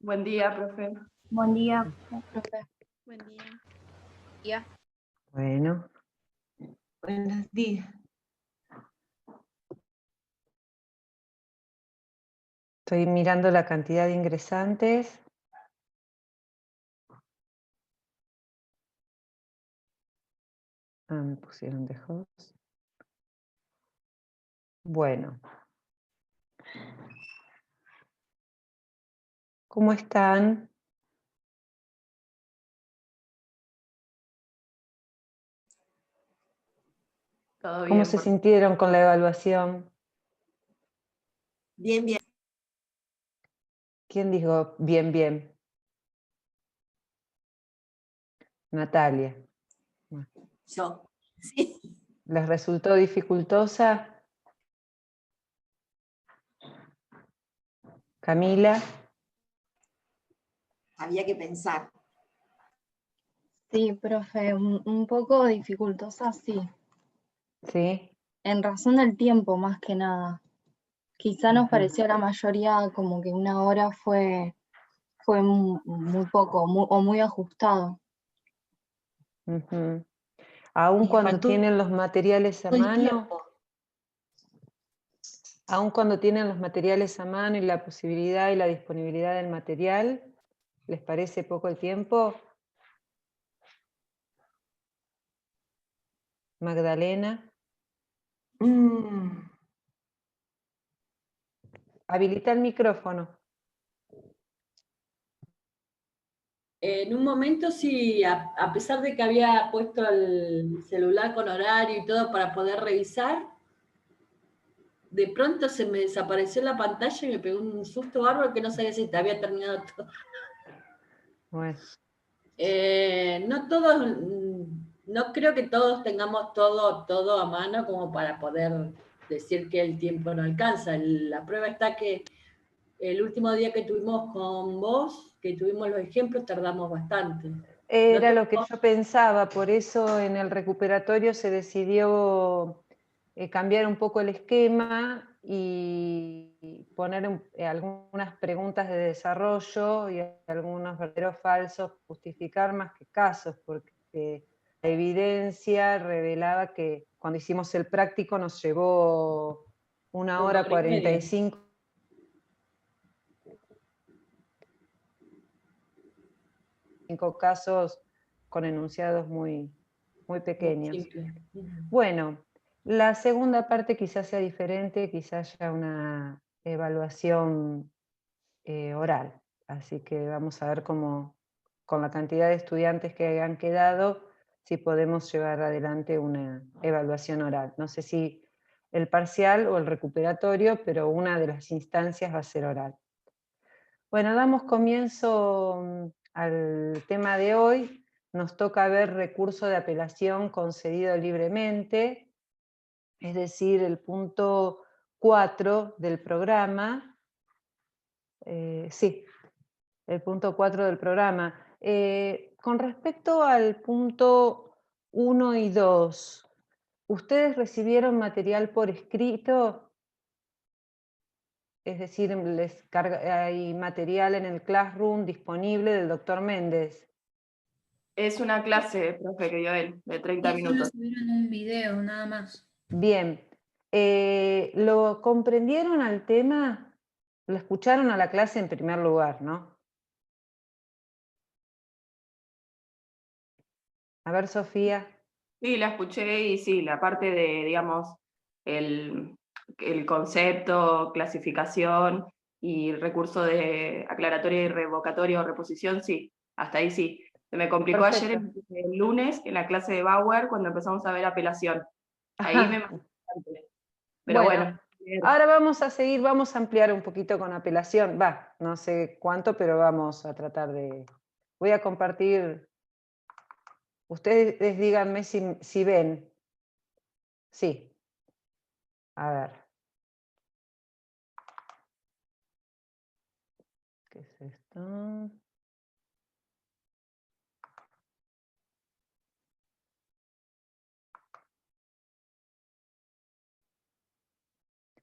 Buen día, profe. Buen día, profe. Buen día. Ya. Bueno, buenos días. Estoy mirando la cantidad de ingresantes. Me pusieron de host. Bueno. ¿Cómo están? Todo ¿Cómo bien. se sintieron con la evaluación? Bien, bien. ¿Quién dijo bien, bien? Natalia. Yo. Sí. ¿Les resultó dificultosa? Camila. Había que pensar. Sí, profe, un poco dificultosa, sí. ¿Sí? En razón del tiempo, más que nada. Quizá nos pareció a la mayoría como que una hora fue muy poco o muy ajustado. Aún Y cuando faltó tienen los materiales a el mano, tiempo. aún cuando tienen los materiales a mano y la posibilidad y la disponibilidad del material, ¿les parece poco el tiempo? Magdalena. Habilita el micrófono. En un momento sí, a pesar de que había puesto el celular con horario y todo para poder revisar, de pronto se me desapareció la pantalla y me pegó un susto bárbaro que no sabía si te había terminado todo. Bueno, No todos, no creo que todos tengamos todo a mano como para poder decir que el tiempo no alcanza. La prueba está que el último día que tuvimos con vos, que tuvimos los ejemplos, tardamos bastante. era lo que yo pensaba, por eso en el recuperatorio se decidió cambiar un poco el esquema y poner algunas preguntas de desarrollo y algunos verdaderos falsos, justificar más que casos, porque la evidencia revelaba que cuando hicimos el práctico nos llevó 1 hora 45 casos con enunciados muy pequeños. Simple. Bueno, la segunda parte quizás sea diferente, quizás haya una evaluación oral. Así que vamos a ver cómo, con la cantidad de estudiantes que han quedado, si podemos llevar adelante una evaluación oral. No sé si el parcial o el recuperatorio, pero una de las instancias va a ser oral. Bueno, damos comienzo al tema de hoy. Nos toca ver recurso de apelación concedido libremente, es decir, el punto 4 del programa. Sí, el punto 4 del programa. Con respecto al punto 1 y 2, ¿ustedes recibieron material por escrito? Es decir, hay material en el Classroom disponible del doctor Méndez. Es una clase, profe, que dio él, de 30 minutos. Solo subieron un video, nada más. Bien. ¿Lo comprendieron al tema? Lo escucharon a la clase en primer lugar, ¿no? A ver, Sofía. Sí, la escuché y sí, la parte de, digamos, el concepto, clasificación y recurso de aclaratoria y revocatoria o reposición, sí, hasta ahí sí. Se me complicó Perfecto. ayer el lunes en la clase de Bauer cuando empezamos a ver apelación. Ahí me mató bastante. Pero bueno. Ahora vamos a seguir, vamos a ampliar un poquito con apelación. No sé cuánto, pero vamos a tratar de... Voy a compartir... Ustedes díganme si ven. Sí. A ver. ¿Qué es esto?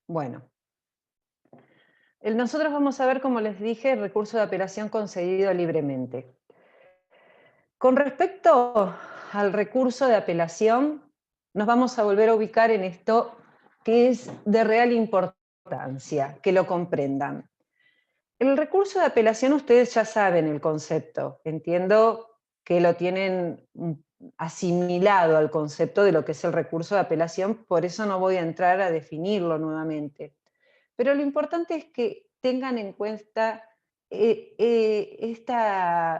Bueno. nosotros vamos a ver, como les dije, el recurso de apelación concedido libremente. Con respecto al recurso de apelación, nos vamos a volver a ubicar en esto que es de real importancia, que lo comprendan. El recurso de apelación, ustedes ya saben el concepto, entiendo que lo tienen asimilado al concepto de lo que es el recurso de apelación, por eso no voy a entrar a definirlo nuevamente. Pero lo importante es que tengan en cuenta esta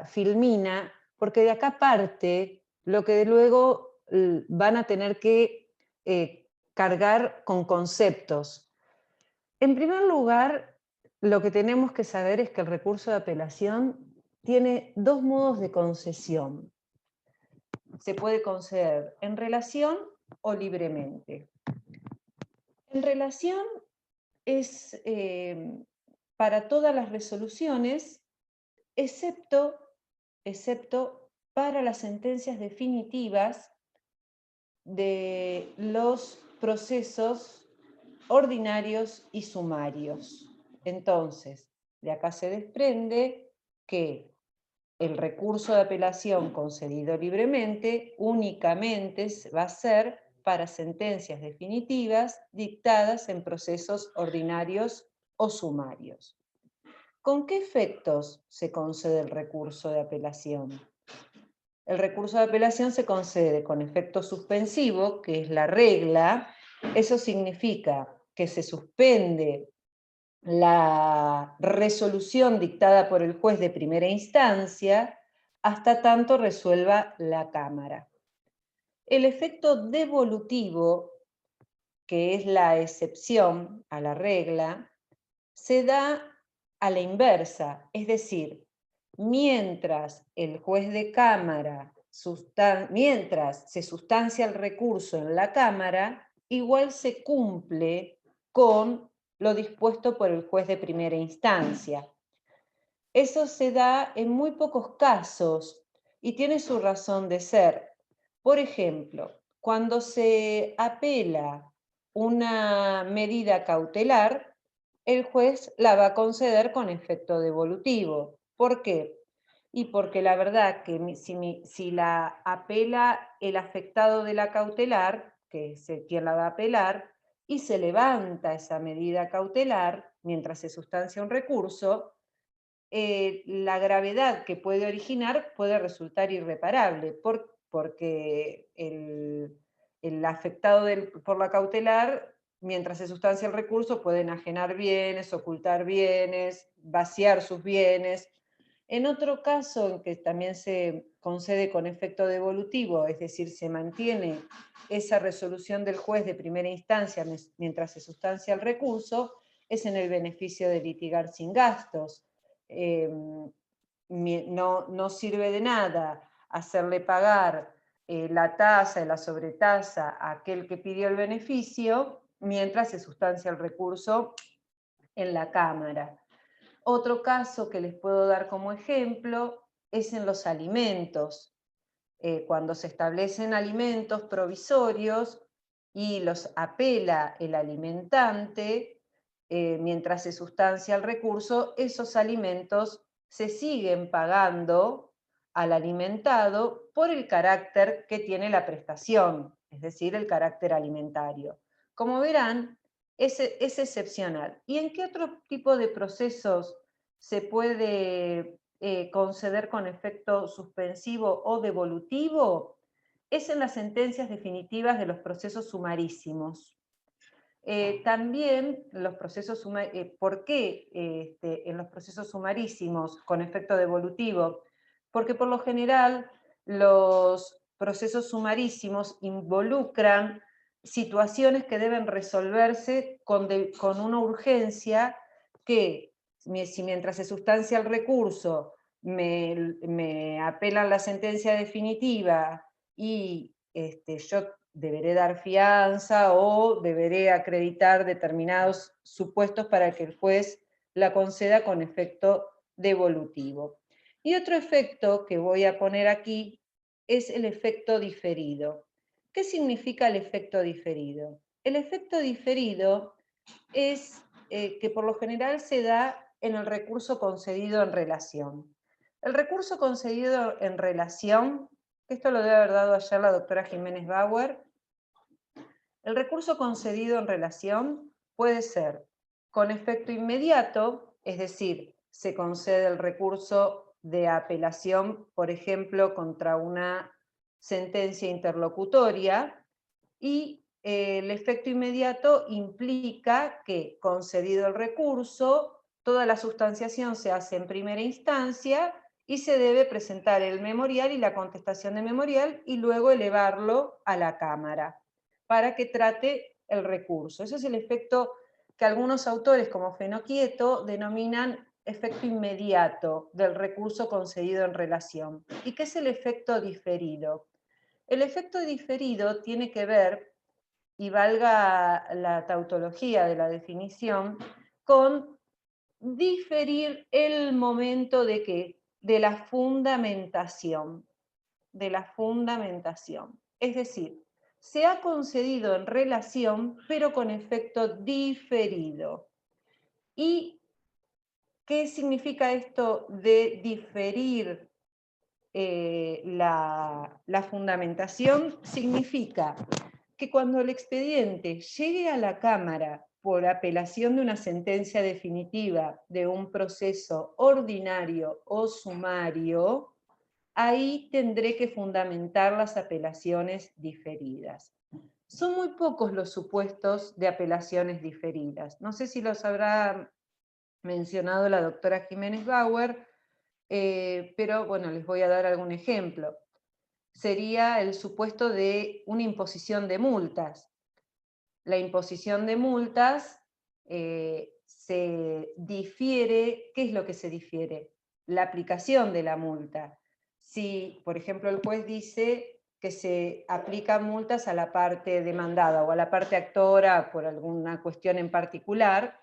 filmina, porque de acá parte lo que luego van a tener que cargar con conceptos. En primer lugar, lo que tenemos que saber es que el recurso de apelación tiene dos modos de concesión. Se puede conceder en relación o libremente. En relación es para todas las resoluciones, excepto para las sentencias definitivas de los procesos ordinarios y sumarios. Entonces, de acá se desprende que el recurso de apelación concedido libremente únicamente va a ser para sentencias definitivas dictadas en procesos ordinarios o sumarios. ¿Con qué efectos se concede el recurso de apelación? El recurso de apelación se concede con efecto suspensivo, que es la regla. Eso significa que se suspende la resolución dictada por el juez de primera instancia hasta tanto resuelva la Cámara. El efecto devolutivo, que es la excepción a la regla, se da a la inversa, es decir, mientras el juez de Cámara, mientras se sustancia el recurso en la Cámara, igual se cumple con lo dispuesto por el juez de primera instancia. Eso se da en muy pocos casos y tiene su razón de ser. Por ejemplo, cuando se apela una medida cautelar, el juez la va a conceder con efecto devolutivo. ¿Por qué? Y porque la verdad que si la apela el afectado de la cautelar, que es quien la va a apelar, y se levanta esa medida cautelar mientras se sustancia un recurso, la gravedad que puede originar puede resultar irreparable, porque el afectado por la cautelar, mientras se sustancia el recurso, puede enajenar bienes, ocultar bienes, vaciar sus bienes. En otro caso, en que también se concede con efecto devolutivo, es decir, se mantiene esa resolución del juez de primera instancia mientras se sustancia el recurso, es en el beneficio de litigar sin gastos. No sirve de nada hacerle pagar la tasa y la sobretasa a aquel que pidió el beneficio mientras se sustancia el recurso en la Cámara. Otro caso que les puedo dar como ejemplo es en los alimentos. Cuando se establecen alimentos provisorios y los apela el alimentante, mientras se sustancia el recurso, esos alimentos se siguen pagando al alimentado por el carácter que tiene la prestación, es decir, el carácter alimentario. Como verán, es excepcional. ¿Y en qué otro tipo de procesos se puede conceder con efecto suspensivo o devolutivo? Es en las sentencias definitivas de los procesos sumarísimos. También los procesos ¿por qué en los procesos sumarísimos con efecto devolutivo? Porque por lo general los procesos sumarísimos involucran situaciones que deben resolverse con una urgencia que, si mientras se sustancia el recurso me apelan la sentencia definitiva y yo deberé dar fianza o deberé acreditar determinados supuestos para que el juez la conceda con efecto devolutivo. Y otro efecto que voy a poner aquí es el efecto diferido. ¿Qué significa el efecto diferido? El efecto diferido es que por lo general se da en el recurso concedido en relación. El recurso concedido en relación, esto lo debe haber dado ayer la doctora Jiménez Bauer, el recurso concedido en relación puede ser con efecto inmediato, es decir, se concede el recurso de apelación, por ejemplo, contra una sentencia interlocutoria, y el efecto inmediato implica que, concedido el recurso, toda la sustanciación se hace en primera instancia y se debe presentar el memorial y la contestación de memorial y luego elevarlo a la Cámara para que trate el recurso. Ese es el efecto que algunos autores, como Fenoquieto, denominan efecto inmediato del recurso concedido en relación. ¿Y qué es el efecto diferido? El efecto diferido tiene que ver, y valga la tautología de la definición, con diferir el momento de ¿qué? De la fundamentación. De la fundamentación. Es decir, se ha concedido en relación, pero con efecto diferido. ¿Y qué significa esto de diferir la fundamentación? Significa que cuando el expediente llegue a la Cámara por apelación de una sentencia definitiva de un proceso ordinario o sumario, ahí tendré que fundamentar las apelaciones diferidas. Son muy pocos los supuestos de apelaciones diferidas. No sé si los habrá mencionado la doctora Jiménez Bauer, pero bueno, les voy a dar algún ejemplo. Sería el supuesto de una imposición de multas. La imposición de multas se difiere. ¿Qué es lo que se difiere? La aplicación de la multa. Si, por ejemplo, el juez dice que se aplican multas a la parte demandada o a la parte actora por alguna cuestión en particular,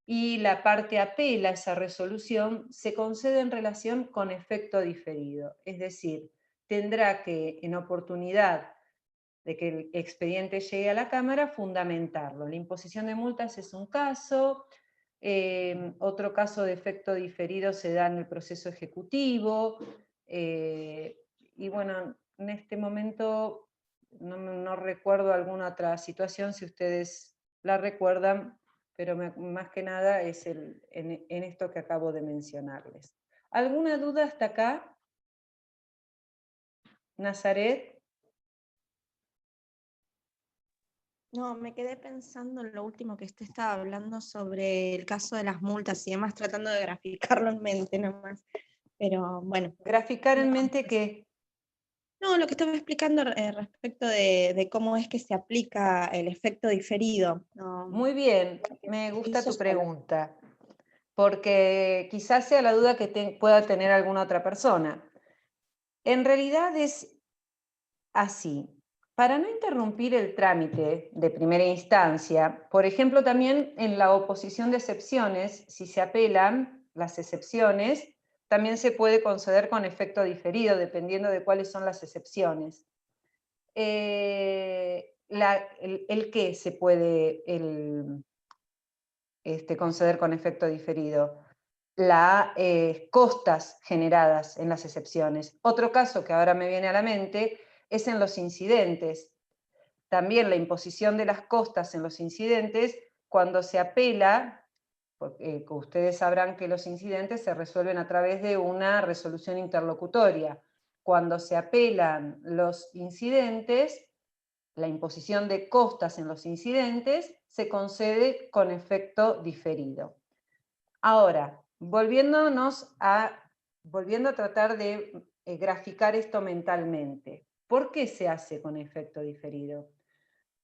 y la parte apela esa resolución, se concede en relación con efecto diferido. Es decir, tendrá que, en oportunidad de que el expediente llegue a la Cámara, fundamentarlo. La imposición de multas es un caso, otro caso de efecto diferido se da en el proceso ejecutivo, y bueno, en este momento no recuerdo alguna otra situación, si ustedes la recuerdan, pero más que nada es en esto que acabo de mencionarles. ¿Alguna duda hasta acá? Nazaret. No, me quedé pensando en lo último que usted estaba hablando sobre el caso de las multas y demás, tratando de graficarlo en mente nomás. Pero bueno. Graficar en mente que... No, lo que estaba explicando respecto de cómo es que se aplica el efecto diferido. No, Muy bien, me gusta eso tu solo. pregunta, porque quizás sea la duda que pueda tener alguna otra persona. En realidad es así. Para no interrumpir el trámite de primera instancia, por ejemplo, también en la oposición de excepciones, si se apelan las excepciones, también se puede conceder con efecto diferido, dependiendo de cuáles son las excepciones. ¿El qué se puede conceder con efecto diferido? Las costas generadas en las excepciones. Otro caso que ahora me viene a la mente es en los incidentes. También la imposición de las costas en los incidentes, cuando se apela, porque ustedes sabrán que los incidentes se resuelven a través de una resolución interlocutoria. Cuando se apelan los incidentes, la imposición de costas en los incidentes se concede con efecto diferido. Ahora, volviendo a tratar de graficar esto mentalmente. ¿Por qué se hace con efecto diferido?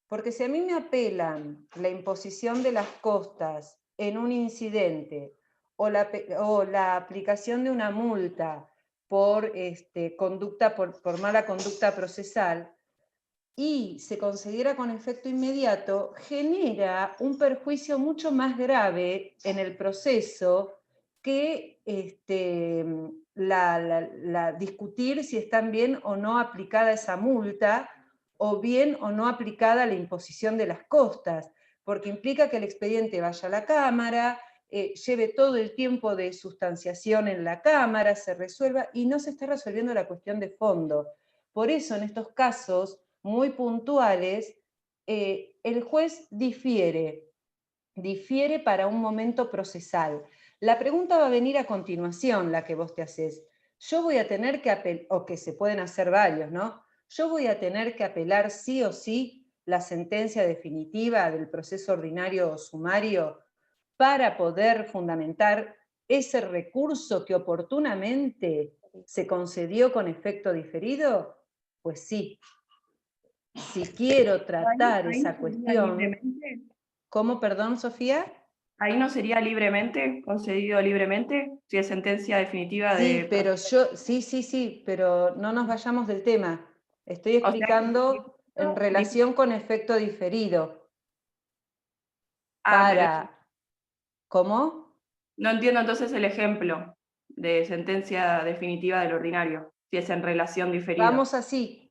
Porque si a mí me apelan la imposición de las costas en un incidente o la aplicación de una multa por mala conducta procesal, y se concediera con efecto inmediato, genera un perjuicio mucho más grave en el proceso que discutir si están bien o no aplicada esa multa, o bien o no aplicada la imposición de las costas, porque implica que el expediente vaya a la Cámara, lleve todo el tiempo de sustanciación en la Cámara, se resuelva, y no se está resolviendo la cuestión de fondo. Por eso, en estos casos muy puntuales, el juez difiere para un momento procesal. La pregunta va a venir a continuación, la que vos te haces. Yo voy a tener que apelar, o que se pueden hacer varios, ¿no? Yo voy a tener que apelar sí o sí la sentencia definitiva del proceso ordinario o sumario para poder fundamentar ese recurso que oportunamente se concedió con efecto diferido. Pues sí. Si quiero tratar Ahí esa no sería cuestión... libremente. ¿Cómo, perdón, Sofía? Ahí no sería libremente, concedido libremente, si es sentencia definitiva Sí, de... pero sí, pero no nos vayamos del tema. Estoy O sea, explicando en relación con efecto diferido. pero ¿Cómo? no entiendo entonces el ejemplo de sentencia definitiva del ordinario, si es en relación diferida. Vamos así,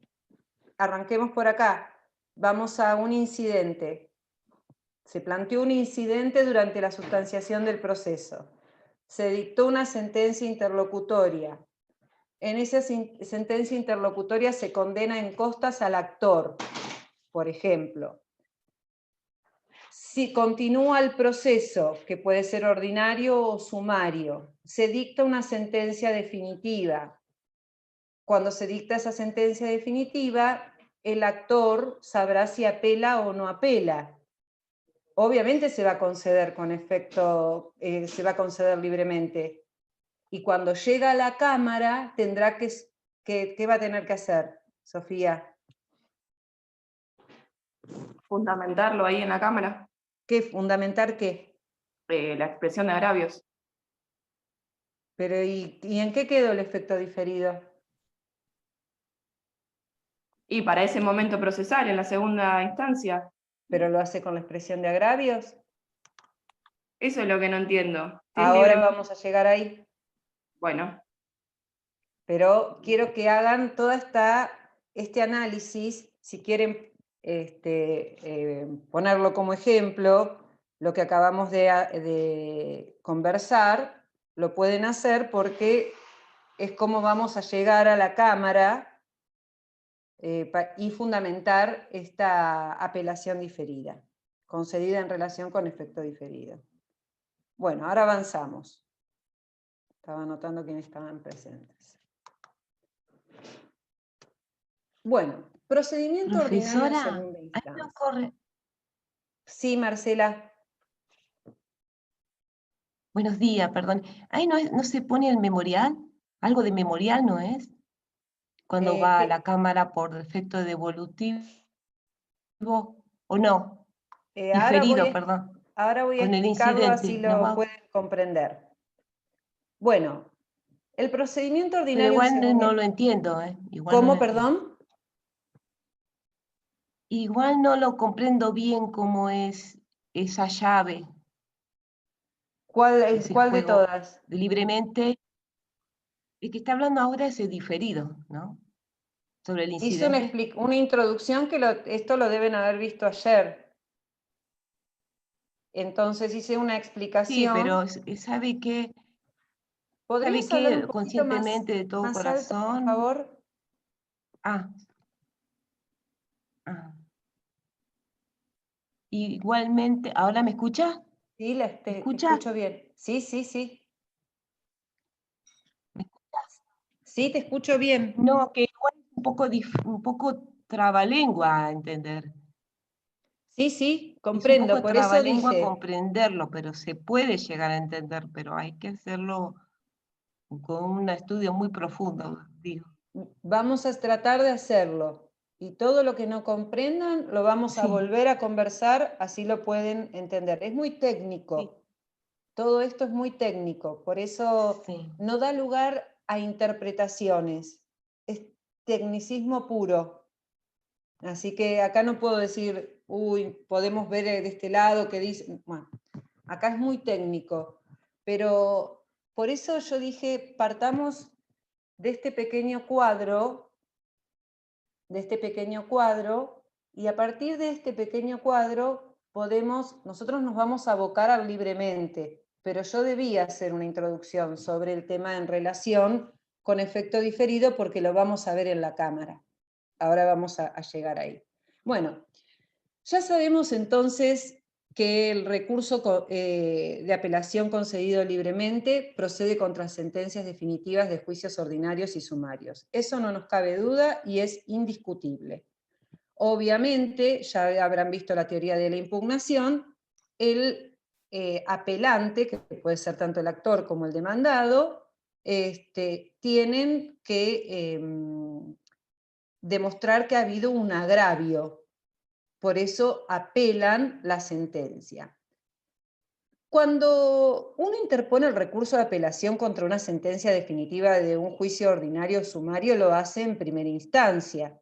arranquemos por acá. Vamos a un incidente. Se planteó un incidente durante la sustanciación del proceso. Se dictó una sentencia interlocutoria. En esa sentencia interlocutoria se condena en costas al actor, por ejemplo. Si continúa el proceso, que puede ser ordinario o sumario, se dicta una sentencia definitiva. Cuando se dicta esa sentencia definitiva, el actor sabrá si apela o no apela. Obviamente se va a conceder con efecto, se va a conceder libremente. Y cuando llega a la Cámara, tendrá ¿qué va a tener que hacer, Sofía? Fundamentarlo ahí en la Cámara, ¿Qué? ¿Fundamentar qué? la expresión de agravios. Pero ¿y en qué quedó el efecto diferido? Y para ese momento procesal, en la segunda instancia, ¿Pero lo hace con la expresión de agravios? eso es lo que no entiendo. Si es Ahora libre- vamos a llegar ahí. Bueno, Pero quiero que hagan todo este análisis, si quieren ponerlo como ejemplo, lo que acabamos de conversar, lo pueden hacer porque es como vamos a llegar a la Cámara y fundamentar esta apelación diferida, concedida en relación con efecto diferido. Bueno, ahora avanzamos. Estaba anotando quiénes estaban presentes. Bueno, procedimiento ordinario en Profesora, segunda ahí me instancia. ocurre. Sí, Marcela. Buenos días, perdón. Ahí no se pone el memorial, algo de memorial, ¿no es? Cuando va a la Cámara por defecto devolutivo, o no, diferido, perdón, Ahora voy a con el explicarlo, así incidente. lo pueden comprender. Bueno, el procedimiento Pero ordinario en igual segunda... no lo entiendo, ¿eh? Igual no ¿Cómo, lo entiendo. perdón? Igual no lo comprendo bien cómo es esa llave, ¿Cuál ese de juego todas? libremente. El que está hablando ahora es el diferido, ¿no? Sobre el Hice incidente. una introducción que esto lo deben haber visto ayer. Entonces hice una Sí, explicación. pero ¿sabe qué? ¿Sabe ¿Podrías hablar un qué? poquito Conscientemente, de todo más alto, por corazón. favor? Ah, ah. Igualmente, ¿ahora me escucha? Sí, ¿Me te escucha? escucho bien. Sí, sí, sí. Sí, te escucho bien. No, que igual es un poco trabalengua a entender. Sí, sí, Es un comprendo. poco Por eso trabalengua dije, comprenderlo, pero se puede llegar a entender, pero hay que hacerlo con un estudio muy profundo, digo. vamos a tratar de hacerlo. Y todo lo que no comprendan lo vamos a Sí. volver a conversar, así lo pueden entender. Es muy técnico. Sí. Todo esto es muy técnico, por eso Sí. no da lugar a interpretaciones. Es tecnicismo puro. Así que acá no puedo decir, uy, podemos ver de este lado que dice. Bueno, acá es muy técnico. Pero por eso yo dije, partamos de este pequeño cuadro, y a partir de este pequeño cuadro nosotros nos vamos a abocar libremente, pero yo debía hacer una introducción sobre el tema en relación con efecto diferido porque lo vamos a ver en la cámara. Ahora vamos a llegar ahí. Bueno, ya sabemos entonces que el recurso de apelación concedido libremente procede contra sentencias definitivas de juicios ordinarios y sumarios. Eso no nos cabe duda y es indiscutible. Obviamente, ya habrán visto la teoría de la impugnación, el apelante, que puede ser tanto el actor como el demandado, tienen que demostrar que ha habido un agravio. Por eso apelan la sentencia. Cuando uno interpone el recurso de apelación contra una sentencia definitiva de un juicio ordinario o sumario, lo hace en primera instancia.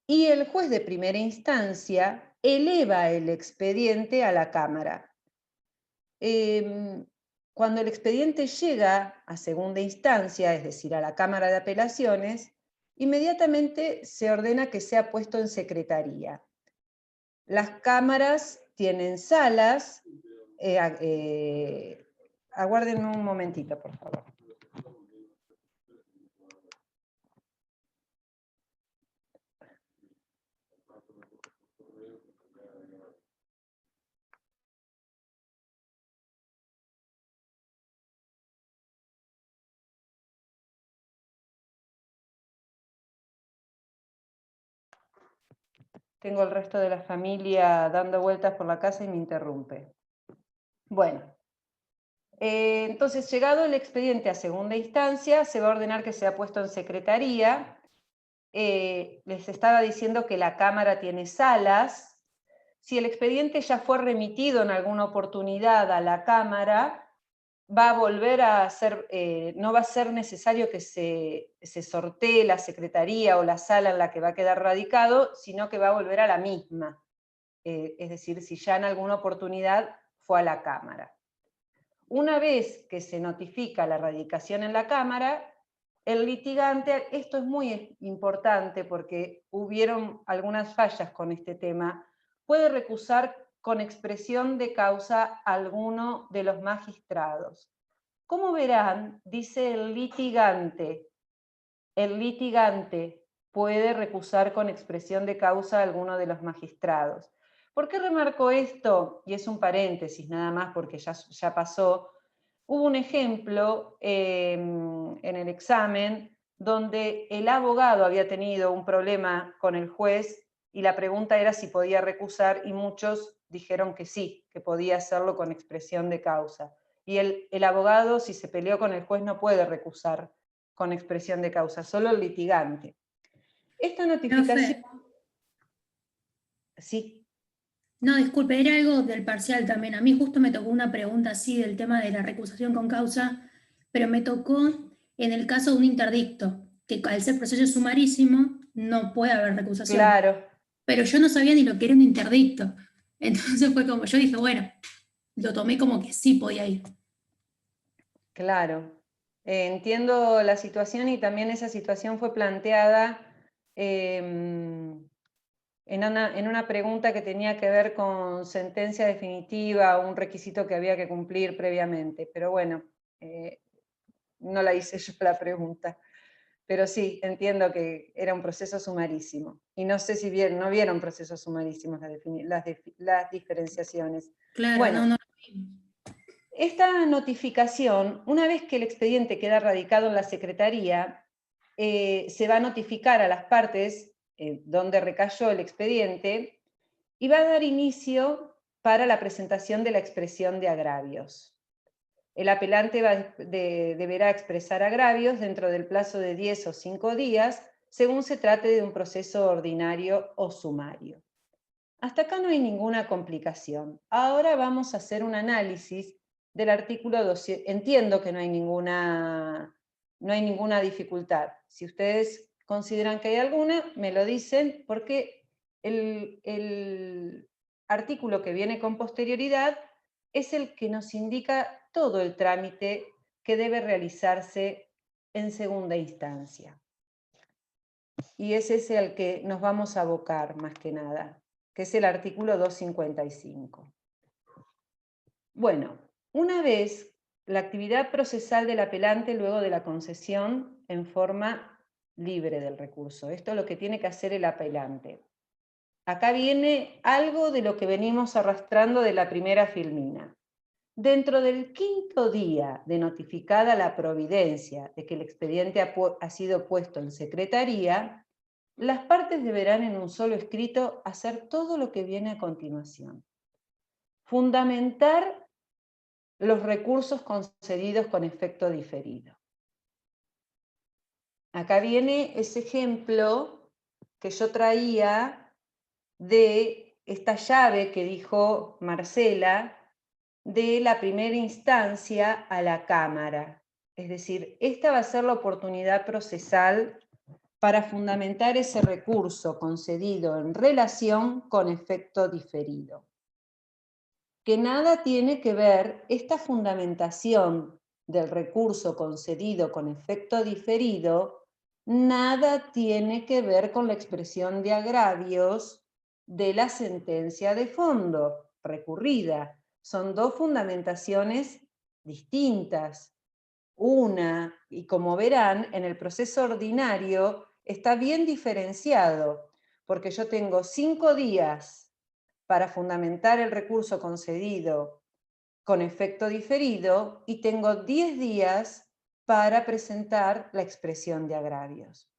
Y el juez de primera instancia eleva el expediente a la Cámara. Cuando el expediente llega a segunda instancia, es decir, a la Cámara de Apelaciones, inmediatamente se ordena que sea puesto en secretaría. Las cámaras tienen salas. Aguárdenme un momentito, por favor. Tengo el resto de la familia dando vueltas por la casa y me interrumpe. Bueno, entonces llegado el expediente a segunda instancia, se va a ordenar que sea puesto en secretaría. Les estaba diciendo que la Cámara tiene salas. Si el expediente ya fue remitido en alguna oportunidad a la Cámara, va a volver a ser, no va a ser necesario que se sortee la secretaría o la sala en la que va a quedar radicado, sino que va a volver a la misma. Es decir, si ya en alguna oportunidad fue a la Cámara. Una vez que se notifica la radicación en la Cámara, el litigante, esto es muy importante porque hubieron algunas fallas con este tema, puede recusar con expresión de causa a alguno de los magistrados. Como verán, dice el litigante puede recusar con expresión de causa a alguno de los magistrados. ¿Por qué remarco esto? Y es un paréntesis nada más porque ya pasó. Hubo un ejemplo en el examen donde el abogado había tenido un problema con el juez y la pregunta era si podía recusar y muchos dijeron que sí, que podía hacerlo con expresión de causa. Y el abogado, si se peleó con el juez, no puede recusar con expresión de causa, solo el litigante. Esta notificación... Sí. No, disculpe, era algo del parcial también. A mí justo me tocó una pregunta así del tema de la recusación con causa, pero me tocó en el caso de un interdicto, que al ser proceso sumarísimo no puede haber recusación. Claro. Pero yo no sabía ni lo que era un interdicto. Entonces fue como, yo dije, bueno, lo tomé como que sí podía ir. Claro. Entiendo la situación y también esa situación fue planteada en una pregunta que tenía que ver con sentencia definitiva o un requisito que había que cumplir previamente. Pero bueno, no la hice yo la pregunta. Pero sí, entiendo que era un proceso sumarísimo. Y no sé si no vieron procesos sumarísimos las diferenciaciones. Claro, bueno, no. Esta notificación, una vez que el expediente queda radicado en la Secretaría, se va a notificar a las partes donde recayó el expediente y va a dar inicio para la presentación de la expresión de agravios. El apelante deberá expresar agravios dentro del plazo de 10 o 5 días, según se trate de un proceso ordinario o sumario. Hasta acá no hay ninguna complicación. Ahora vamos a hacer un análisis del artículo 200. Entiendo que no hay ninguna dificultad. Si ustedes consideran que hay alguna, me lo dicen, porque el artículo que viene con posterioridad es el que nos indica todo el trámite que debe realizarse en segunda instancia. Y es ese al que nos vamos a abocar más que nada. que es el artículo 255. Bueno, una vez la actividad procesal del apelante luego de la concesión en forma libre del recurso. Esto es lo que tiene que hacer el apelante. Acá viene algo de lo que venimos arrastrando de la primera filmina. Dentro del 5º día de notificada la providencia de que el expediente ha sido puesto en secretaría, las partes deberán en un solo escrito hacer todo lo que viene a continuación. Fundamentar los recursos concedidos con efecto diferido. Acá viene ese ejemplo que yo traía de esta llave que dijo Marcela, de la primera instancia a la Cámara. Es decir, esta va a ser la oportunidad procesal para fundamentar ese recurso concedido en relación con efecto diferido. Que nada tiene que ver esta fundamentación del recurso concedido con efecto diferido, nada tiene que ver con la expresión de agravios de la sentencia de fondo recurrida. Son dos fundamentaciones distintas. Una, y como verán, en el proceso ordinario está bien diferenciado, porque yo tengo 5 días para fundamentar el recurso concedido con efecto diferido y tengo 10 días para presentar la expresión de agravios.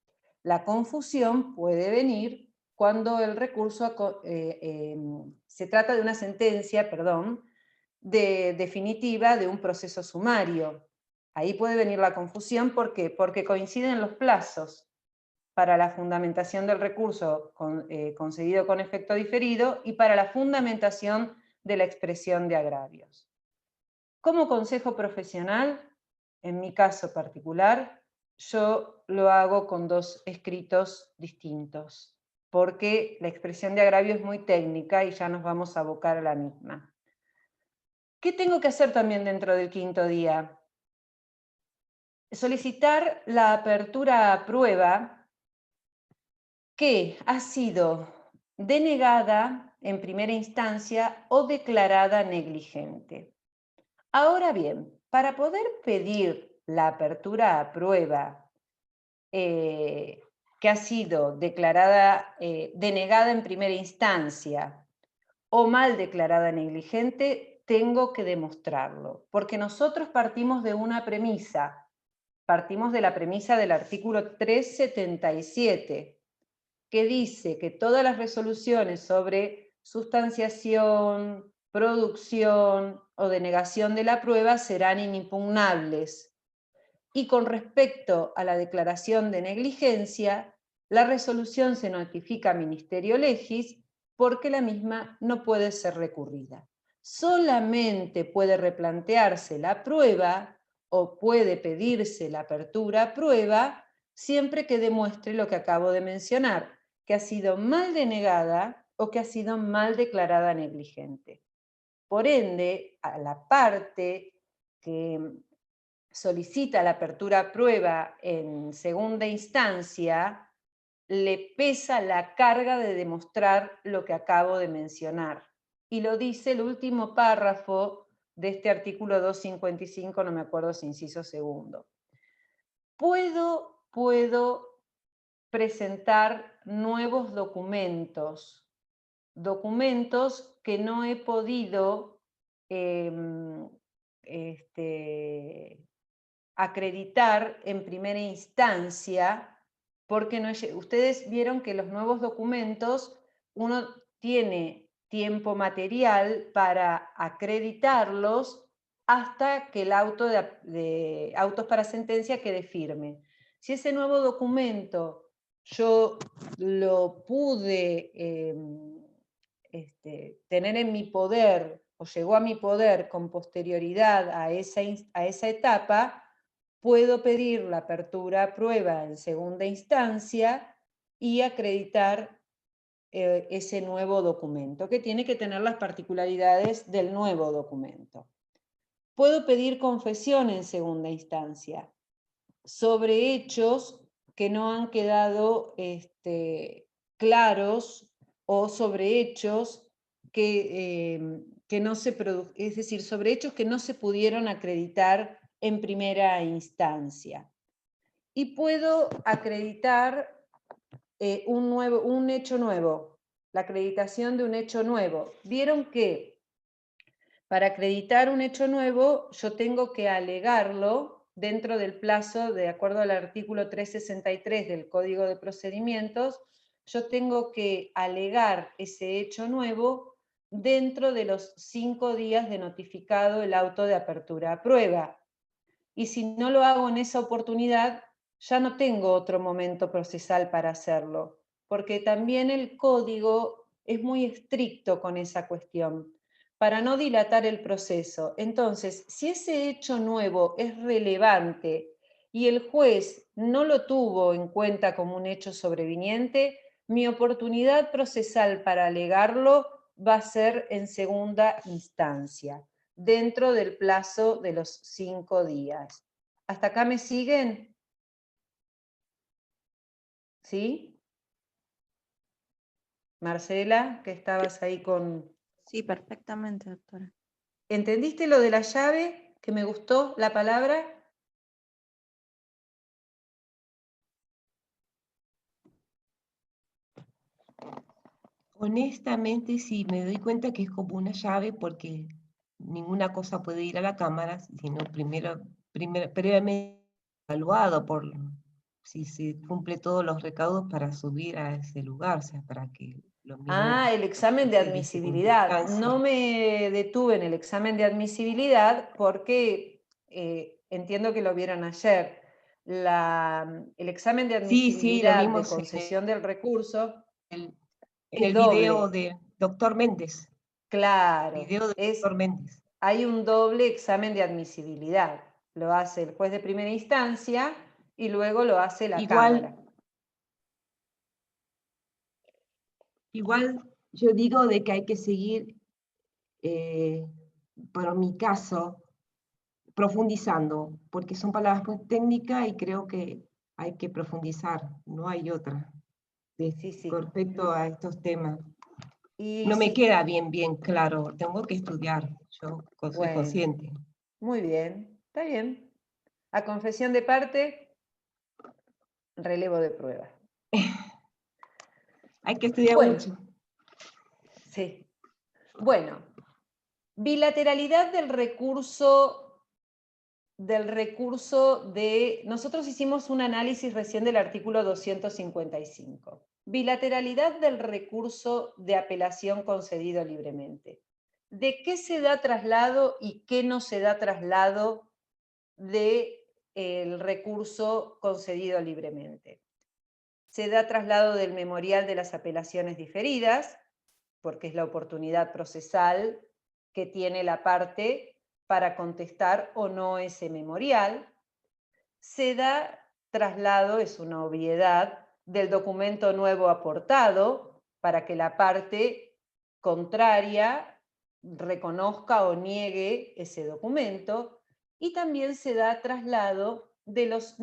La confusión puede venir cuando el recurso se trata de una sentencia, definitiva de un proceso sumario. Ahí puede venir la confusión, ¿por qué? Porque coinciden los plazos para la fundamentación del recurso concedido con efecto diferido y para la fundamentación de la expresión de agravios. Como consejo profesional, en mi caso particular, yo lo hago con 2 escritos distintos, porque la expresión de agravio es muy técnica y ya nos vamos a abocar a la misma. ¿Qué tengo que hacer también dentro del 5º día? Solicitar la apertura a prueba que ha sido denegada en primera instancia o declarada negligente. Ahora bien, para poder pedir la apertura a prueba que ha sido declarada denegada en primera instancia o mal declarada negligente, tengo que demostrarlo, porque nosotros partimos de una premisa, partimos de la premisa del artículo 377, que dice que todas las resoluciones sobre sustanciación, producción o denegación de la prueba serán inimpugnables. Y con respecto a la declaración de negligencia, la resolución se notifica a Ministerio Legis porque la misma no puede ser recurrida. Solamente puede replantearse la prueba o puede pedirse la apertura a prueba siempre que demuestre lo que acabo de mencionar, que ha sido mal denegada o que ha sido mal declarada negligente. Por ende, a la parte que solicita la apertura a prueba en segunda instancia, le pesa la carga de demostrar lo que acabo de mencionar. Y lo dice el último párrafo de este artículo 255, no me acuerdo si inciso segundo. Puedo presentar nuevos documentos que no he podido acreditar en primera instancia, porque ustedes vieron que los nuevos documentos, uno tiene tiempo material para acreditarlos hasta que el auto de autos para sentencia quede firme. Si ese nuevo documento yo lo pude tener en mi poder o llegó a mi poder con posterioridad a esa etapa, puedo pedir la apertura a prueba en segunda instancia y acreditar ese nuevo documento, que tiene que tener las particularidades del nuevo documento. Puedo pedir confesión en segunda instancia sobre hechos que no han quedado claros o sobre hechos que no se es decir, sobre hechos que no se pudieron acreditar en primera instancia. Y puedo acreditar un hecho nuevo, la acreditación de un hecho nuevo. Vieron que para acreditar un hecho nuevo yo tengo que alegarlo dentro del plazo, de acuerdo al artículo 363 del Código de Procedimientos, yo tengo que alegar ese hecho nuevo dentro de los 5 días de notificado el auto de apertura a prueba. Y si no lo hago en esa oportunidad, ya no tengo otro momento procesal para hacerlo, porque también el código es muy estricto con esa cuestión, para no dilatar el proceso. Entonces, si ese hecho nuevo es relevante y el juez no lo tuvo en cuenta como un hecho sobreviniente, mi oportunidad procesal para alegarlo va a ser en segunda instancia, dentro del plazo de los 5 días. ¿Hasta acá me siguen? ¿Sí? Marcela, que estabas ahí con... Sí, perfectamente, doctora. ¿Entendiste lo de la llave? Que me gustó la palabra. Honestamente, sí, me doy cuenta que es como una llave porque ninguna cosa puede ir a la cámara, sino previamente evaluado por si se cumple todos los recaudos para subir a ese lugar, o sea, para que lo mismo El examen de jueces de segunda admisibilidad. instancia. No me detuve en el examen de admisibilidad porque entiendo que lo vieron ayer. El examen de admisibilidad Sí, lo de vimos concesión del recurso en es el video doble. de doctor Méndez. Claro, Video de doctor Méndez. hay un doble examen de admisibilidad. Lo hace el juez de primera instancia y luego lo hace la Cámara. Igual yo digo de que hay que seguir, para mi caso, profundizando, porque son palabras muy técnicas y creo que hay que profundizar, no hay otra, con respecto a estos temas. Y No me sí, queda bien claro, tengo que estudiar, yo soy bueno, consciente. muy bien, está bien. A confesión de parte, relevo de prueba. Hay que estudiar Bueno, mucho. sí. Bueno, bilateralidad del recurso de... Nosotros hicimos un análisis recién del artículo 255. Bilateralidad del recurso de apelación concedido libremente. ¿De qué se da traslado y qué no se da traslado del recurso concedido libremente? Se da traslado del memorial de las apelaciones diferidas, porque es la oportunidad procesal que tiene la parte para contestar o no ese memorial. Se da traslado, es una obviedad, del documento nuevo aportado para que la parte contraria reconozca o niegue ese documento, y también se da traslado de los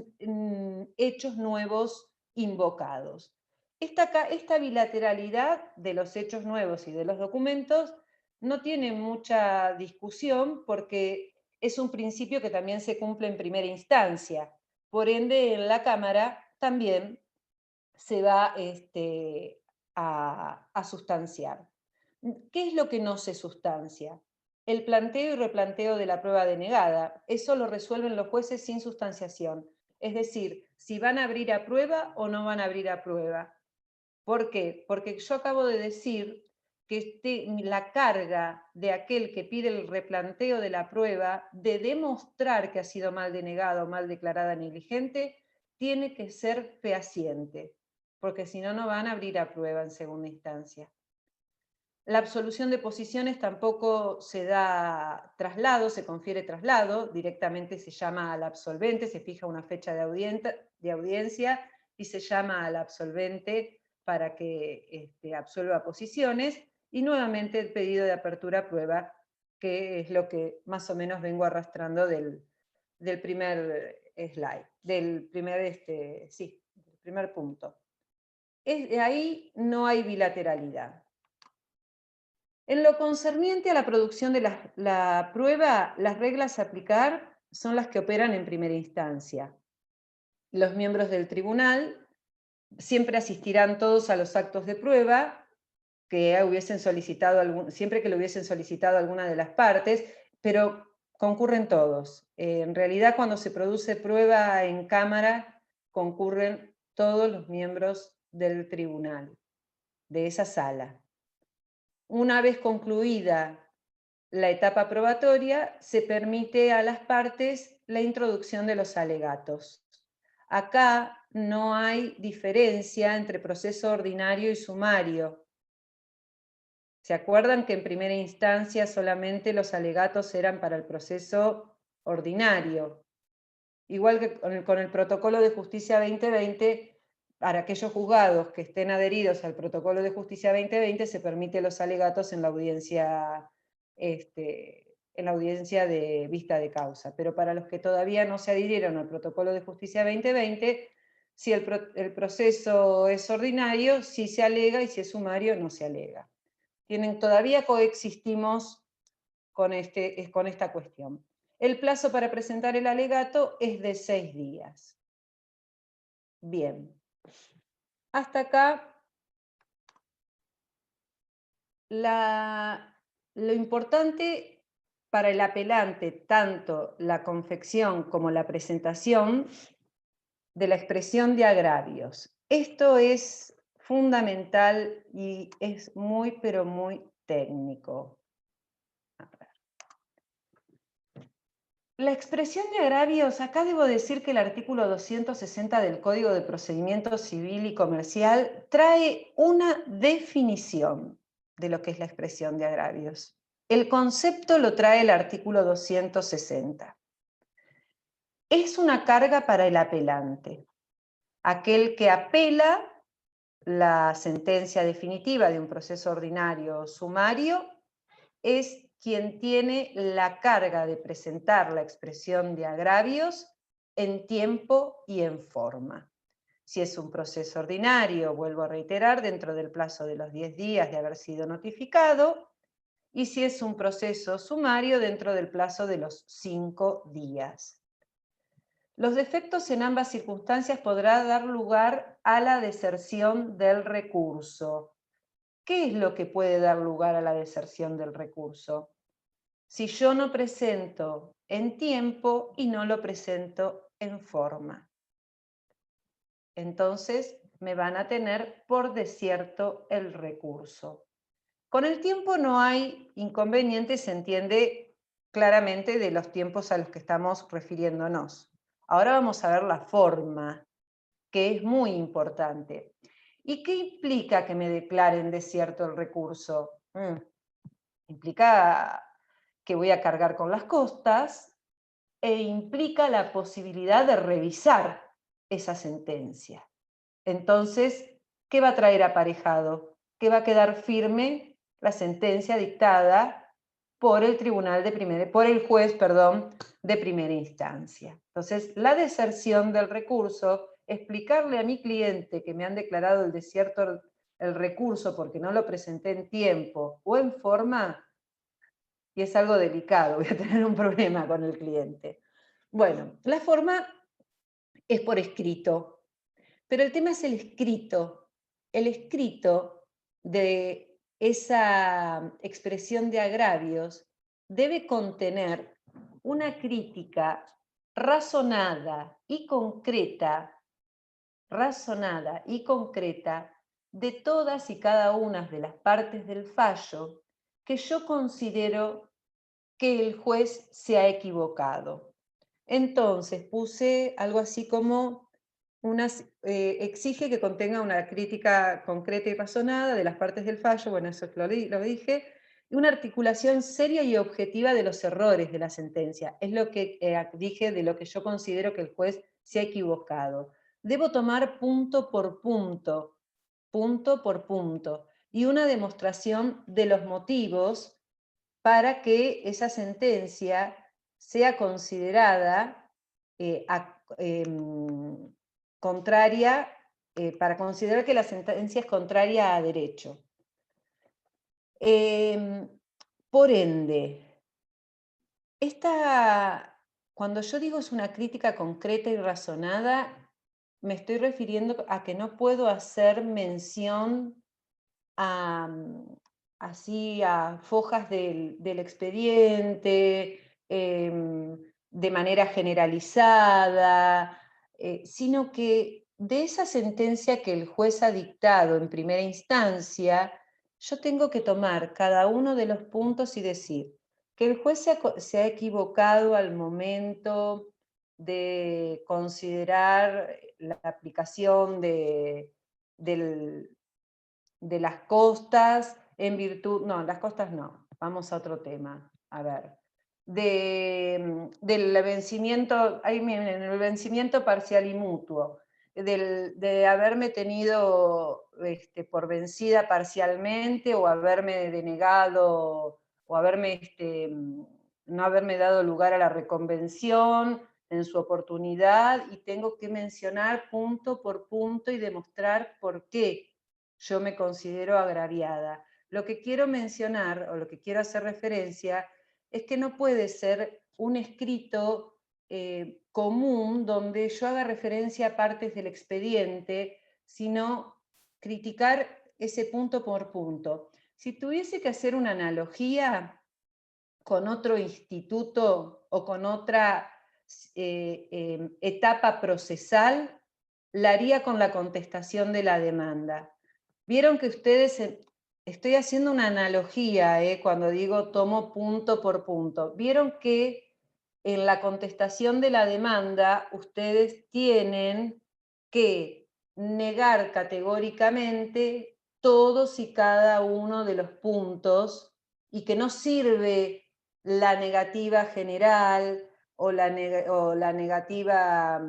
hechos nuevos invocados. Esta bilateralidad de los hechos nuevos y de los documentos no tiene mucha discusión porque es un principio que también se cumple en primera instancia. Por ende, en la Cámara también se va a sustanciar. ¿Qué es lo que no se sustancia? El planteo y replanteo de la prueba denegada. Eso lo resuelven los jueces sin sustanciación. Es decir, si van a abrir a prueba o no van a abrir a prueba. ¿Por qué? Porque yo acabo de decir que la carga de aquel que pide el replanteo de la prueba de demostrar que ha sido mal denegada o mal declarada negligente tiene que ser fehaciente, porque si no, no van a abrir a prueba en segunda instancia. La absolución de posiciones tampoco se da traslado, se confiere traslado, directamente se llama al absolvente, se fija una fecha de audiencia y se llama al absolvente para que absuelva posiciones, y nuevamente el pedido de apertura a prueba, que es lo que más o menos vengo arrastrando del primer slide, del primer punto. Ahí no hay bilateralidad. En lo concerniente a la producción de la prueba, las reglas a aplicar son las que operan en primera instancia. Los miembros del tribunal siempre asistirán todos a los actos de prueba que hubiesen solicitado siempre que lo hubiesen solicitado alguna de las partes, pero concurren todos. En realidad, cuando se produce prueba en cámara, concurren todos los miembros del tribunal, de esa sala. Una vez concluida la etapa probatoria, se permite a las partes la introducción de los alegatos. Acá no hay diferencia entre proceso ordinario y sumario. ¿Se acuerdan que en primera instancia solamente los alegatos eran para el proceso ordinario? Igual que con el protocolo de justicia 2020, para aquellos juzgados que estén adheridos al protocolo de justicia 2020, se permite los alegatos en la audiencia de vista de causa. Pero para los que todavía no se adhirieron al protocolo de justicia 2020, si el proceso es ordinario, sí se alega, y si es sumario, no se alega. Todavía coexistimos con esta cuestión. El plazo para presentar el alegato es de 6 días. Bien. Hasta acá lo importante para el apelante, tanto la confección como la presentación de la expresión de agravios. Esto es fundamental y es muy, pero muy técnico. La expresión de agravios, acá debo decir que el artículo 260 del Código de Procedimiento Civil y Comercial trae una definición de lo que es la expresión de agravios. El concepto lo trae el artículo 260. Es una carga para el apelante. Aquel que apela la sentencia definitiva de un proceso ordinario o sumario es quien tiene la carga de presentar la expresión de agravios en tiempo y en forma. Si es un proceso ordinario, vuelvo a reiterar, dentro del plazo de los 10 días de haber sido notificado, y si es un proceso sumario, dentro del plazo de los 5 días. Los defectos en ambas circunstancias podrán dar lugar a la deserción del recurso. ¿Qué es lo que puede dar lugar a la deserción del recurso? Si yo no presento en tiempo y no lo presento en forma. Entonces me van a tener por desierto el recurso. Con el tiempo no hay inconveniente, se entiende claramente de los tiempos a los que estamos refiriéndonos. Ahora vamos a ver la forma, que es muy importante. ¿Y qué implica que me declaren desierto el recurso? Implica que voy a cargar con las costas e implica la posibilidad de revisar esa sentencia. Entonces, ¿qué va a traer aparejado? Que va a quedar firme la sentencia dictada por el juez de primera instancia. Entonces, la deserción del recurso, explicarle a mi cliente que me han declarado el desierto el recurso porque no lo presenté en tiempo o en forma, y es algo delicado, voy a tener un problema con el cliente. Bueno, la forma es por escrito, pero el tema es el escrito. El escrito de esa expresión de agravios debe contener una crítica razonada y concreta de todas y cada una de las partes del fallo que yo considero que el juez se ha equivocado. Entonces puse algo así como exige que contenga una crítica concreta y razonada de las partes del fallo, bueno, eso lo dije, y una articulación seria y objetiva de los errores de la sentencia. Es lo que dije de lo que yo considero que el juez se ha equivocado. Debo tomar punto por punto, y una demostración de los motivos para que esa sentencia sea considerada contraria, para considerar que la sentencia es contraria a derecho. Por ende, cuando yo digo es una crítica concreta y razonada, me estoy refiriendo a que no puedo hacer mención así a fojas del expediente, de manera generalizada, sino que de esa sentencia que el juez ha dictado en primera instancia, yo tengo que tomar cada uno de los puntos y decir que el juez se ha equivocado al momento de considerar la aplicación de las costas en virtud, no, las costas no, vamos a otro tema, a ver, del vencimiento, ahí miren, el vencimiento parcial y mutuo, de haberme tenido por vencida parcialmente o haberme denegado o haberme, no haberme dado lugar a la reconvención en su oportunidad, y tengo que mencionar punto por punto y demostrar por qué yo me considero agraviada. Lo que quiero mencionar, o lo que quiero hacer referencia, es que no puede ser un escrito común donde yo haga referencia a partes del expediente, sino criticar ese punto por punto. Si tuviese que hacer una analogía con otro instituto o con otra etapa procesal, la haría con la contestación de la demanda. Vieron que ustedes, estoy haciendo una analogía cuando digo tomo punto por punto. Vieron que en la contestación de la demanda ustedes tienen que negar categóricamente todos y cada uno de los puntos, y que no sirve la negativa general o la negativa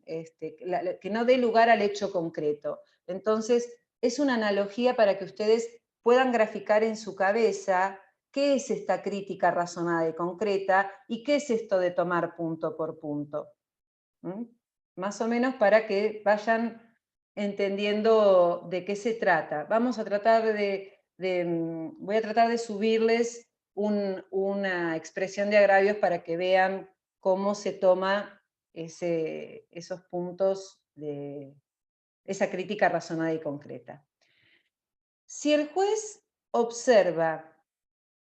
que no dé lugar al hecho concreto. Entonces, es una analogía para que ustedes puedan graficar en su cabeza qué es esta crítica razonada y concreta y qué es esto de tomar punto por punto. Más o menos para que vayan entendiendo de qué se trata. Vamos a tratar voy a tratar de subirles una expresión de agravios para que vean cómo se toma esos puntos de esa crítica razonada y concreta. Si el juez observa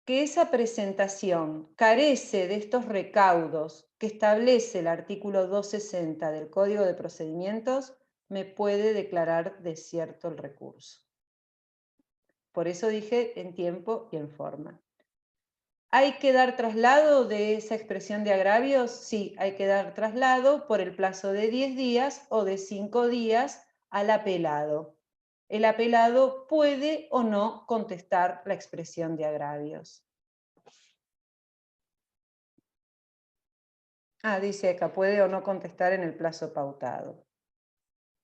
que esa presentación carece de estos recaudos que establece el artículo 260 del Código de Procedimientos, me puede declarar desierto el recurso. Por eso dije en tiempo y en forma. ¿Hay que dar traslado de esa expresión de agravios? Sí, hay que dar traslado por el plazo de 10 días o de 5 días al apelado. El apelado puede o no contestar la expresión de agravios. Dice acá, puede o no contestar en el plazo pautado.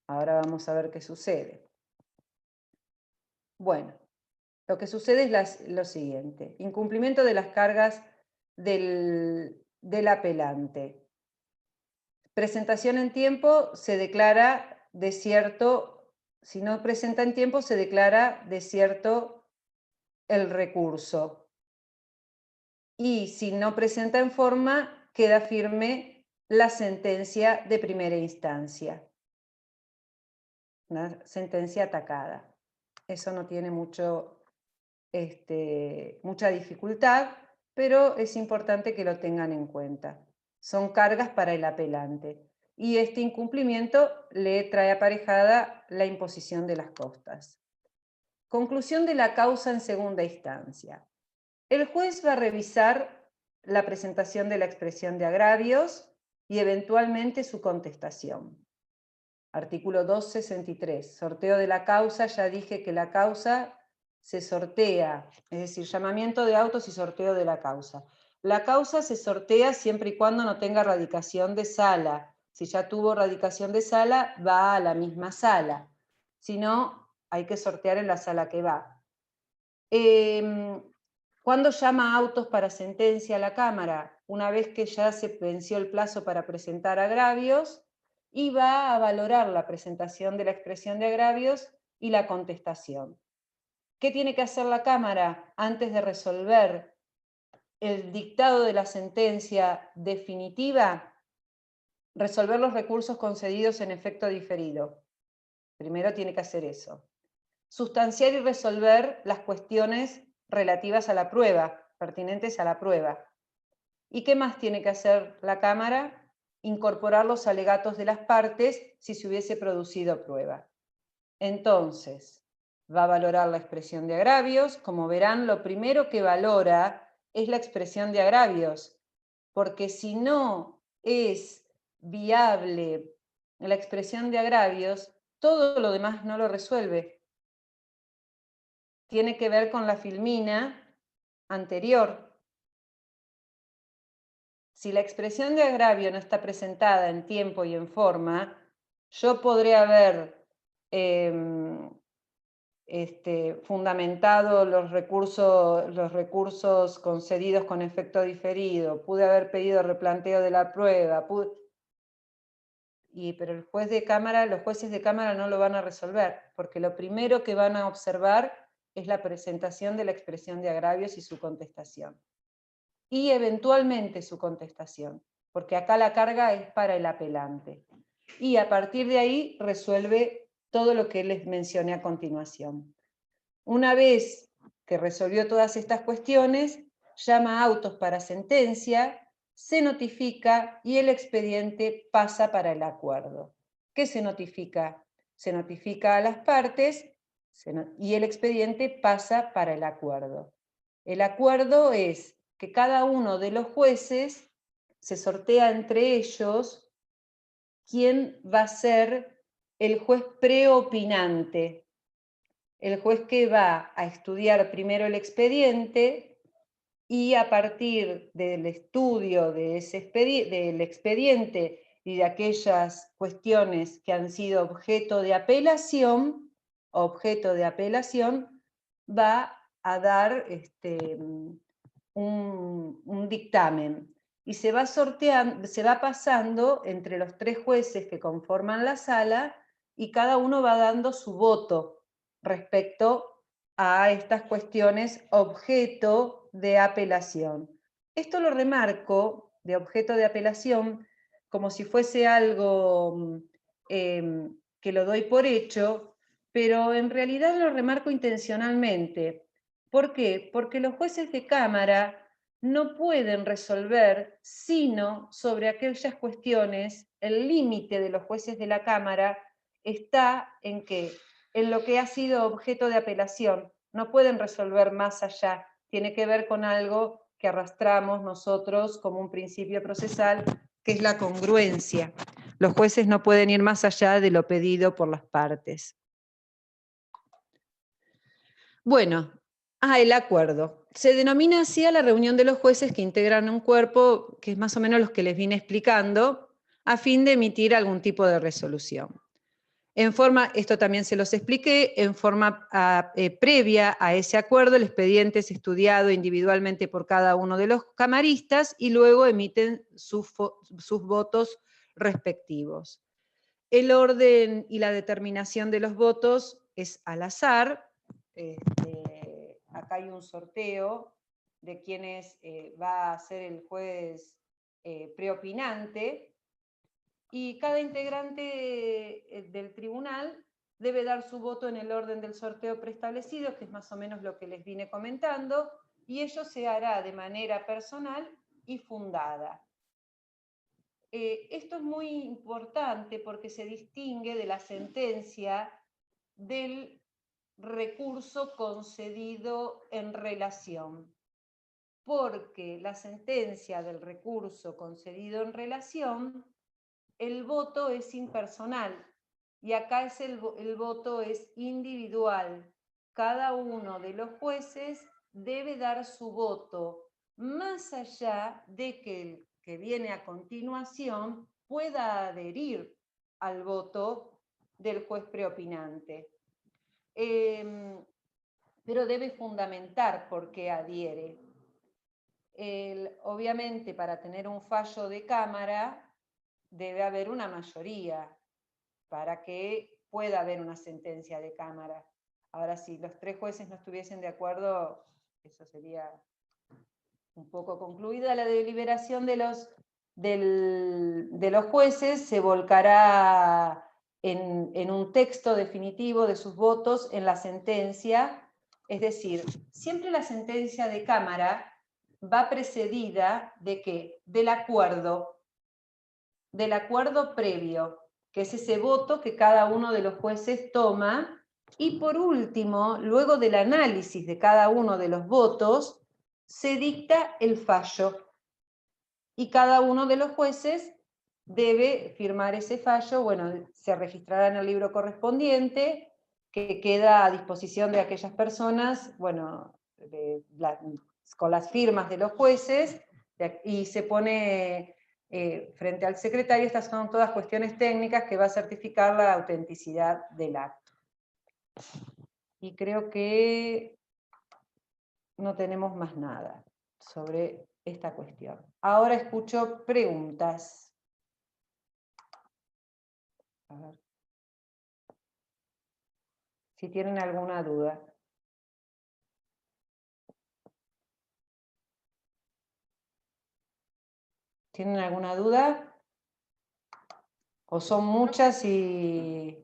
Ahora vamos a ver qué sucede. Bueno, lo que sucede es lo siguiente. Incumplimiento de las cargas del apelante. Presentación en tiempo, se declara desierto. Si no presenta en tiempo, se declara desierto el recurso. Y si no presenta en forma, queda firme la sentencia de primera instancia. Una sentencia atacada. Eso no tiene mucha dificultad, pero es importante que lo tengan en cuenta. Son cargas para el apelante. Y este incumplimiento le trae aparejada la imposición de las costas. Conclusión de la causa en segunda instancia. El juez va a revisar la presentación de la expresión de agravios y eventualmente su contestación. Artículo 263, sorteo de la causa. Ya dije que la causa se sortea, es decir, llamamiento de autos y sorteo de la causa. La causa se sortea siempre y cuando no tenga radicación de sala. Si ya tuvo radicación de sala, va a la misma sala. Si no, hay que sortear en la sala que va. ¿Cuándo llama autos para sentencia a la Cámara? Una vez que ya se venció el plazo para presentar agravios, y va a valorar la presentación de la expresión de agravios y la contestación. ¿Qué tiene que hacer la Cámara antes de resolver el dictado de la sentencia definitiva? Resolver los recursos concedidos en efecto diferido. Primero tiene que hacer eso. Sustanciar y resolver las cuestiones relativas a la prueba, pertinentes a la prueba. ¿Y qué más tiene que hacer la Cámara? Incorporar los alegatos de las partes si se hubiese producido prueba. Entonces, va a valorar la expresión de agravios. Como verán, lo primero que valora es la expresión de agravios, porque si no es viable la expresión de agravios, todo lo demás no lo resuelve. Tiene que ver con la filmina anterior. Si la expresión de agravio no está presentada en tiempo y en forma, yo podré haber fundamentado los recursos concedidos con efecto diferido, pude haber pedido replanteo de la prueba, pero los jueces de cámara no lo van a resolver, porque lo primero que van a observar es la presentación de la expresión de agravios y su contestación. Y eventualmente su contestación, porque acá la carga es para el apelante. Y a partir de ahí resuelve todo lo que les mencioné a continuación. Una vez que resolvió todas estas cuestiones, llama a autos para sentencia, se notifica y el expediente pasa para el acuerdo. ¿Qué se notifica? Se notifica a las partes y el expediente pasa para el acuerdo. El acuerdo es que cada uno de los jueces se sortea entre ellos quién va a ser el juez preopinante, el juez que va a estudiar primero el expediente y a partir del estudio de del expediente y de aquellas cuestiones que han sido objeto de apelación, va a dar un dictamen. Y se va sorteando, se va pasando entre los 3 jueces que conforman la sala y cada uno va dando su voto respecto a estas cuestiones objeto de apelación. Esto lo remarco de objeto de apelación como si fuese algo que lo doy por hecho, pero en realidad lo remarco intencionalmente. ¿Por qué? Porque los jueces de cámara no pueden resolver sino sobre aquellas cuestiones. El límite de los jueces de la Cámara está en lo que ha sido objeto de apelación. No pueden resolver más allá. Tiene que ver con algo que arrastramos nosotros como un principio procesal, que es la congruencia. Los jueces no pueden ir más allá de lo pedido por las partes. Bueno, el acuerdo. Se denomina así a la reunión de los jueces que integran un cuerpo, que es más o menos los que les vine explicando, a fin de emitir algún tipo de resolución. Esto también se los expliqué, en forma previa a ese acuerdo, el expediente es estudiado individualmente por cada uno de los camaristas y luego emiten sus votos respectivos. El orden y la determinación de los votos es al azar. Acá hay un sorteo de quién va a ser el juez preopinante, y cada integrante del tribunal debe dar su voto en el orden del sorteo preestablecido, que es más o menos lo que les vine comentando, y ello se hará de manera personal y fundada. Esto es muy importante porque se distingue de la sentencia del recurso concedido en relación, porque la sentencia del recurso concedido en relación, el voto es impersonal y acá el voto es individual. Cada uno de los jueces debe dar su voto, más allá de que el que viene a continuación pueda adherir al voto del juez preopinante. Pero debe fundamentar por qué adhiere. Obviamente, para tener un fallo de cámara, debe haber una mayoría para que pueda haber una sentencia de cámara. Ahora, si los 3 jueces no estuviesen de acuerdo, eso sería un poco concluida. La deliberación de los jueces se volcará en un texto definitivo de sus votos en la sentencia. Es decir, siempre la sentencia de Cámara va precedida ¿de qué? Del acuerdo previo, que es ese voto que cada uno de los jueces toma. Y por último, luego del análisis de cada uno de los votos, se dicta el fallo. Y cada uno de los jueces debe firmar ese fallo. Bueno, se registrará en el libro correspondiente, que queda a disposición de aquellas personas, bueno, con las firmas de los jueces, y se pone frente al secretario. Estas son todas cuestiones técnicas que va a certificar la autenticidad del acto. Y creo que no tenemos más nada sobre esta cuestión. Ahora escucho preguntas. A ver. Si tienen alguna duda. ¿Tienen alguna duda? ¿O son muchas y...?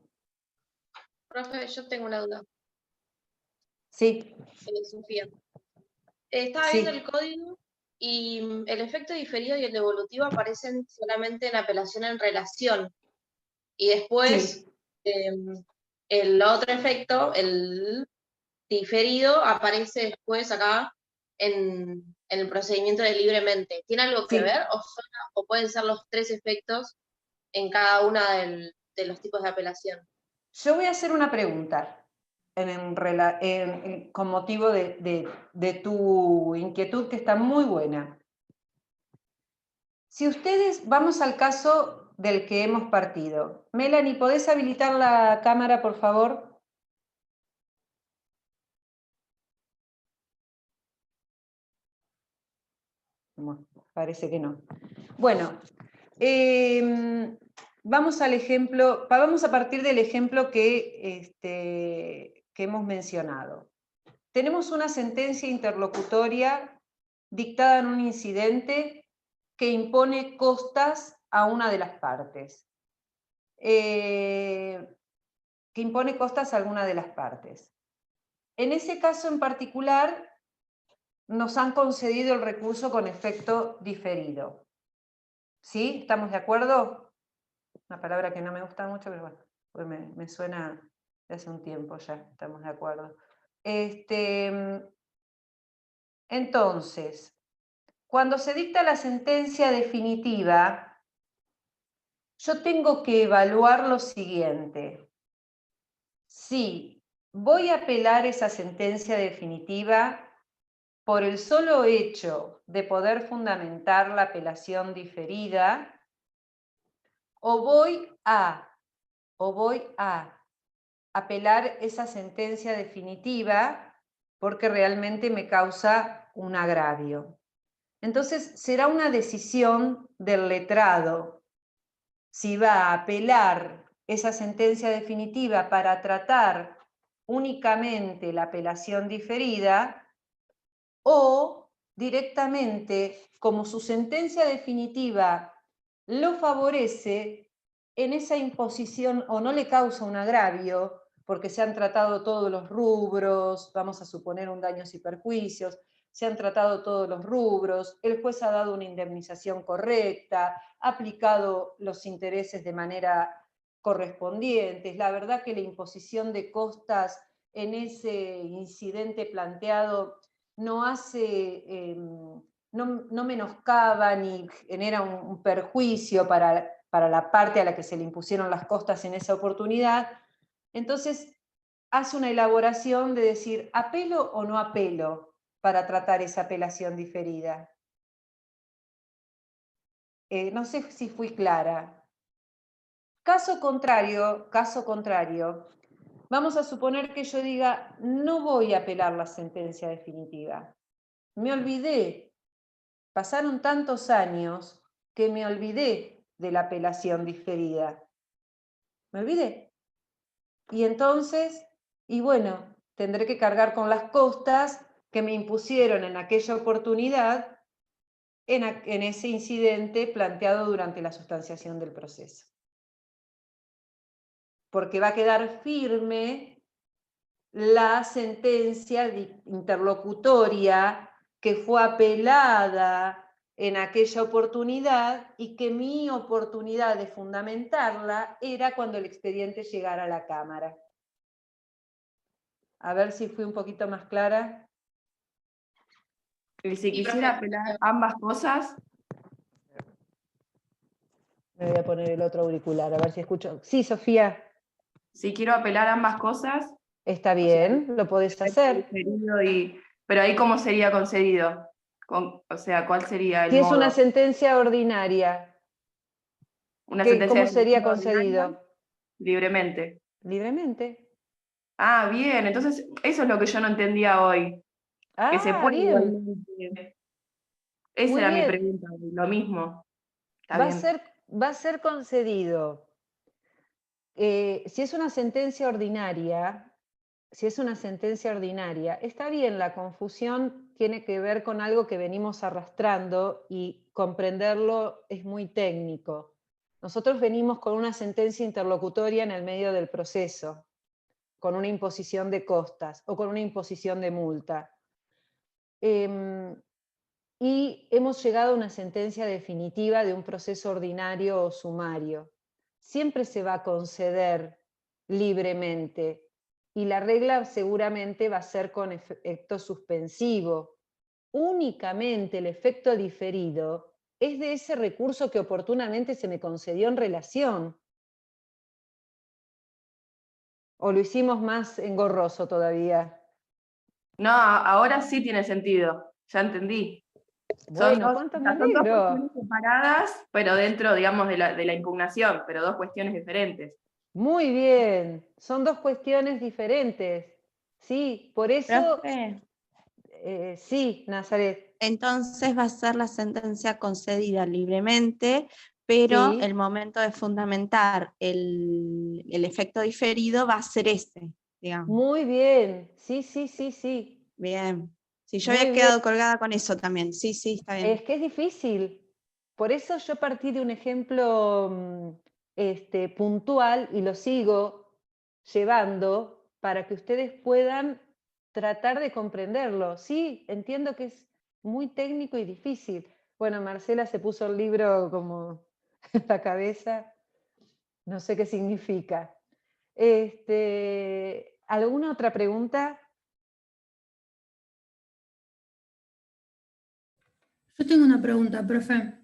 Profe, yo tengo una duda. Sí. Sofía. Estaba Sí. viendo el código y el efecto diferido y el devolutivo aparecen solamente en apelación en relación. Y después, el otro efecto, el diferido, aparece después acá en el procedimiento de libremente. ¿Tiene algo que ver o pueden ser los 3 efectos en cada una de los tipos de apelación? Yo voy a hacer una pregunta con motivo de tu inquietud, que está muy buena. Si ustedes, vamos al caso del que hemos partido. Melanie, ¿podés habilitar la cámara, por favor? Bueno, parece que no. Bueno, vamos al ejemplo, vamos a partir del ejemplo que hemos mencionado. Tenemos una sentencia interlocutoria dictada en un incidente que impone costas a una de las partes. En ese caso en particular, nos han concedido el recurso con efecto diferido. ¿Sí? ¿Estamos de acuerdo? Una palabra que no me gusta mucho, pero bueno, pues me suena de hace un tiempo ya, estamos de acuerdo. Entonces, cuando se dicta la sentencia definitiva, yo tengo que evaluar lo siguiente. Si voy a apelar esa sentencia definitiva por el solo hecho de poder fundamentar la apelación diferida, o voy a apelar esa sentencia definitiva porque realmente me causa un agravio. Entonces será una decisión del letrado si va a apelar esa sentencia definitiva para tratar únicamente la apelación diferida, o directamente, como su sentencia definitiva lo favorece, en esa imposición o no le causa un agravio, porque se han tratado todos los rubros, vamos a suponer un daños y perjuicios, se han tratado todos los rubros, el juez ha dado una indemnización correcta, ha aplicado los intereses de manera correspondiente. La verdad que la imposición de costas en ese incidente planteado no hace, no menoscaba ni genera un perjuicio para la parte a la que se le impusieron las costas en esa oportunidad. Entonces hace una elaboración de decir, ¿apelo o no apelo para tratar esa apelación diferida? No sé si fui clara. Caso contrario, vamos a suponer que yo diga, no voy a apelar la sentencia definitiva. Me olvidé, pasaron tantos años que me olvidé de la apelación diferida. Me olvidé. Y entonces, y bueno, tendré que cargar con las costas que me impusieron en aquella oportunidad en ese incidente planteado durante la sustanciación del proceso. Porque va a quedar firme la sentencia interlocutoria que fue apelada en aquella oportunidad y que mi oportunidad de fundamentarla era cuando el expediente llegara a la Cámara. A ver si fui un poquito más clara. Y si quisiera apelar ambas cosas, Me voy a poner el otro auricular, a ver si escucho. Sí, Sofía. si quiero apelar ambas cosas, Está bien, lo podés hacer. Pero ahí ¿cómo sería concedido? O sea, ¿cuál sería el Si es modo? una sentencia ordinaria, Una sentencia ¿cómo de sería ejecución ordinaria, concedido? libremente. Libremente. Ah, bien, entonces eso es lo que yo no entendía hoy. Que se Ah, puede bien. igualmente. Esa Muy era mi bien. pregunta, lo mismo. Está Va bien. a ser concedido. Si es una sentencia ordinaria, está bien, la confusión tiene que ver con algo que venimos arrastrando y comprenderlo es muy técnico. Nosotros venimos con una sentencia interlocutoria en el medio del proceso, con una imposición de costas o con una imposición de multa. Y hemos llegado a una sentencia definitiva de un proceso ordinario o sumario. Siempre se va a conceder libremente y la regla seguramente va a ser con efecto suspensivo. Únicamente el efecto diferido es de ese recurso que oportunamente se me concedió en relación. ¿O lo hicimos más engorroso todavía? No, ahora sí tiene sentido. Ya entendí. Bueno, cuánto me Son dos alegro. cuestiones separadas, pero dentro, digamos, de la impugnación, pero dos cuestiones diferentes. Muy bien, son dos cuestiones diferentes. Sí, por eso, Profe, sí, Nazaret. entonces va a ser la sentencia concedida libremente, pero Sí. el momento de fundamentar el efecto diferido va a ser ese, digamos. Muy bien, sí, sí, sí, sí. Bien. Sí, yo Muy había bien. quedado colgada con eso también. Sí, sí, está bien. Es que es difícil. Por eso yo partí de un ejemplo puntual y lo sigo llevando para que ustedes puedan tratar de comprenderlo. Sí, entiendo que es muy técnico y difícil. Bueno, Marcela se puso el libro como en la cabeza, no sé qué significa. ¿Alguna otra pregunta? Yo tengo una pregunta, profe.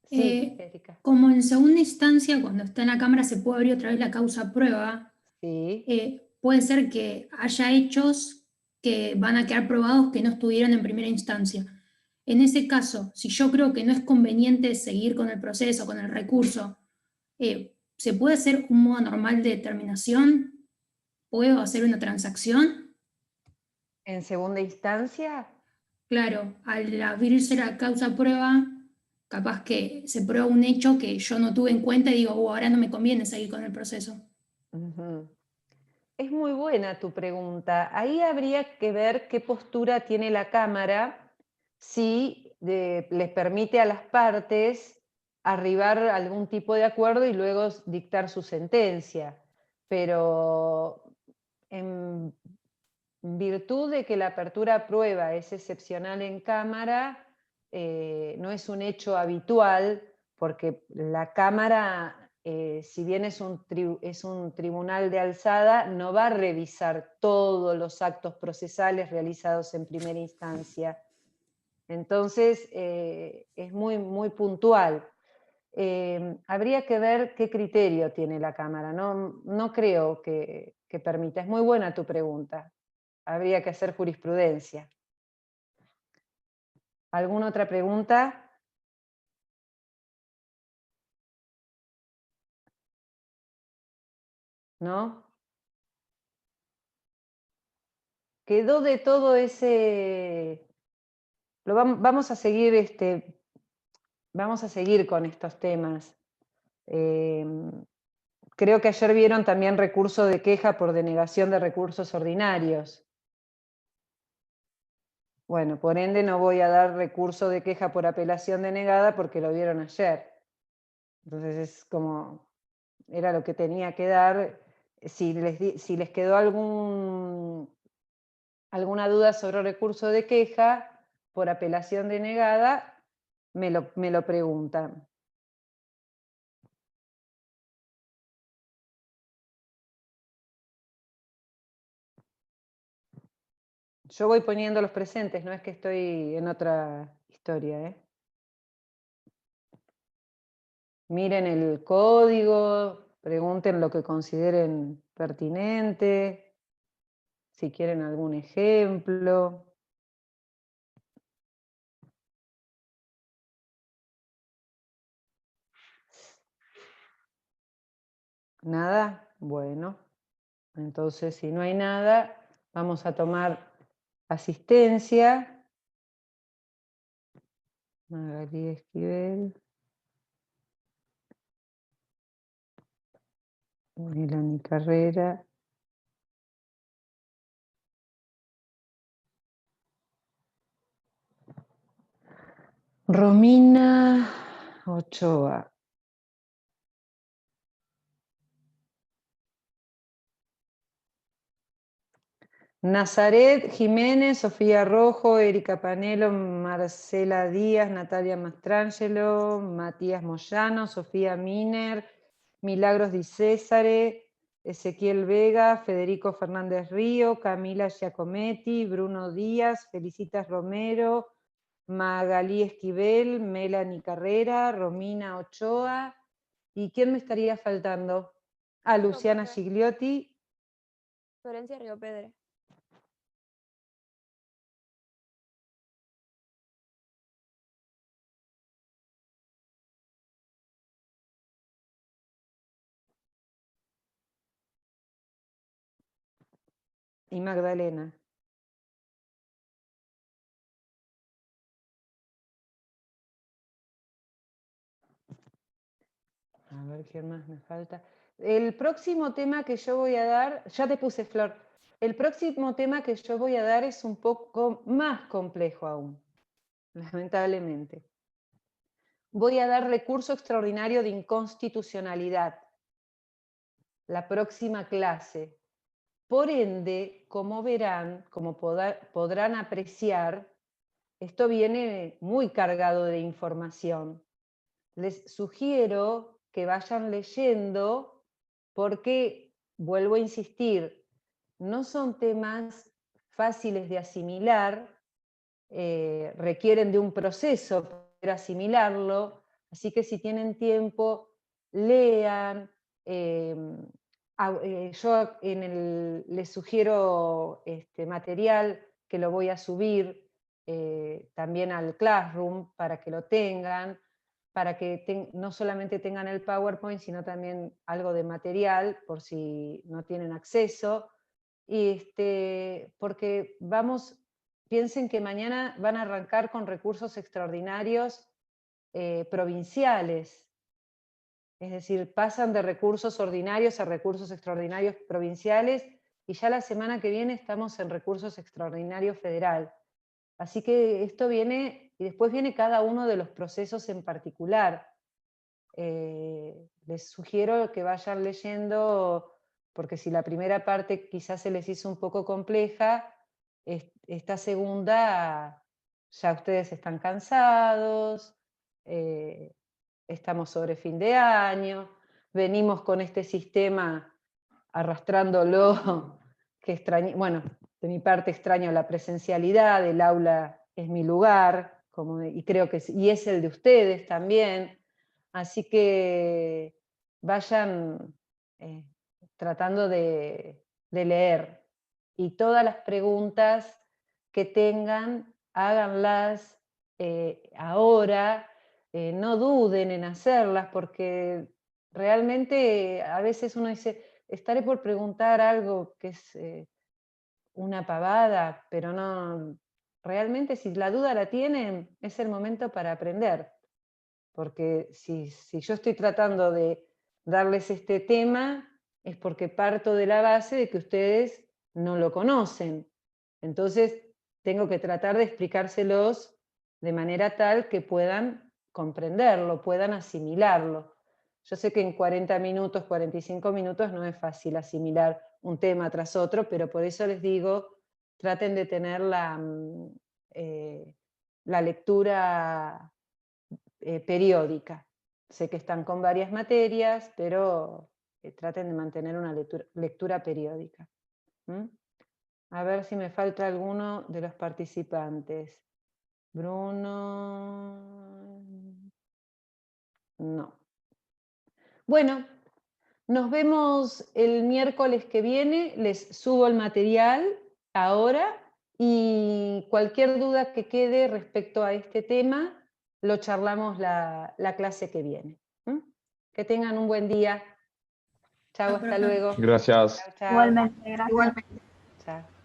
Sí, Erika. Como en segunda instancia, cuando está en la Cámara, se puede abrir otra vez la causa prueba, Sí. puede ser que haya hechos que van a quedar probados que no estuvieron en primera instancia. En ese caso, si yo creo que no es conveniente seguir con el proceso, con el recurso, ¿se puede hacer un modo normal de determinación? ¿Puedo hacer una transacción? ¿En segunda instancia? Claro, al abrirse la causa prueba, capaz que se prueba un hecho que yo no tuve en cuenta y digo, ahora no me conviene seguir con el proceso. Ujú. Es muy buena tu pregunta. Ahí habría que ver qué postura tiene la Cámara, si les permite a las partes arribar a algún tipo de acuerdo y luego dictar su sentencia. Pero en virtud de que la apertura a prueba es excepcional en Cámara, no es un hecho habitual, porque la Cámara, si bien es un tribunal de alzada, no va a revisar todos los actos procesales realizados en primera instancia. Entonces, es muy, muy puntual. Habría que ver qué criterio tiene la Cámara. No creo que permita. Es muy buena tu pregunta. Habría que hacer jurisprudencia. ¿Alguna otra pregunta? ¿No? Quedó de todo ese... vamos a seguir, vamos a seguir con estos temas. Creo que ayer vieron también recurso de queja por denegación de recursos ordinarios. bueno, por ende no voy a dar recurso de queja por apelación denegada porque lo vieron ayer. Entonces es como, era lo que tenía que dar. Si les quedó alguna duda sobre recurso de queja por apelación denegada, me lo preguntan. Yo voy poniendo los presentes, no es que estoy en otra historia, ¿eh? Miren el código, pregunten lo que consideren pertinente, si quieren algún ejemplo. ¿Nada? Bueno, entonces si no hay nada, vamos a tomar asistencia. Magalí Esquivel. Melanie Carrera. Romina Ochoa. Nazaret Jiménez, Sofía Rojo, Erika Panelo, Marcela Díaz, Natalia Mastrangelo, Matías Moyano, Sofía Miner, Milagros Di Césare, Ezequiel Vega, Federico Fernández Río, Camila Giacometti, Bruno Díaz, Felicitas Romero, Magalí Esquivel, Melanie Carrera, Romina Ochoa. ¿Y quién me estaría faltando? Ah, Luciana Gigliotti. Florencia Riopedre. Y Magdalena. A ver, ¿quién más me falta? El próximo tema que yo voy a dar, ya te puse, Flor, el próximo tema que yo voy a dar es un poco más complejo aún, lamentablemente. Voy a dar recurso extraordinario de inconstitucionalidad, la próxima clase. Por ende, como verán, como podrán apreciar, esto viene muy cargado de información. Les sugiero que vayan leyendo porque, vuelvo a insistir, no son temas fáciles de asimilar, requieren de un proceso para asimilarlo, así que si tienen tiempo, lean. Yo les sugiero material que lo voy a subir también al Classroom para que lo tengan, para que no solamente tengan el PowerPoint, sino también algo de material por si no tienen acceso. Porque piensen que mañana van a arrancar con recursos extraordinarios provinciales. Es decir, pasan de recursos ordinarios a recursos extraordinarios provinciales y ya la semana que viene estamos en recursos extraordinarios federal. Así que esto viene, y después viene cada uno de los procesos en particular. Les sugiero que vayan leyendo, porque si la primera parte quizás se les hizo un poco compleja, esta segunda ya ustedes están cansados, estamos sobre fin de año, venimos con este sistema arrastrándolo, que bueno, de mi parte extraño la presencialidad, el aula es mi lugar, y creo que y es el de ustedes también, así que vayan tratando de leer, y todas las preguntas que tengan, háganlas ahora, no duden en hacerlas, porque realmente a veces uno dice, estaré por preguntar algo que es una pavada, pero no, realmente si la duda la tienen, es el momento para aprender. Porque si yo estoy tratando de darles este tema, es porque parto de la base de que ustedes no lo conocen. Entonces, tengo que tratar de explicárselos de manera tal que puedan comprenderlo, puedan asimilarlo. Yo sé que en 40 minutos, 45 minutos no es fácil asimilar un tema tras otro, pero por eso les digo, traten de tener la lectura periódica. Sé que están con varias materias, pero traten de mantener una lectura periódica. A ver si me falta alguno de los participantes. Bruno... No. Bueno, nos vemos el miércoles que viene. Les subo el material ahora y cualquier duda que quede respecto a este tema lo charlamos la clase que viene. Que tengan un buen día. Chao, hasta luego. Gracias. Chao, chao. Igualmente, gracias. Igualmente. Chao.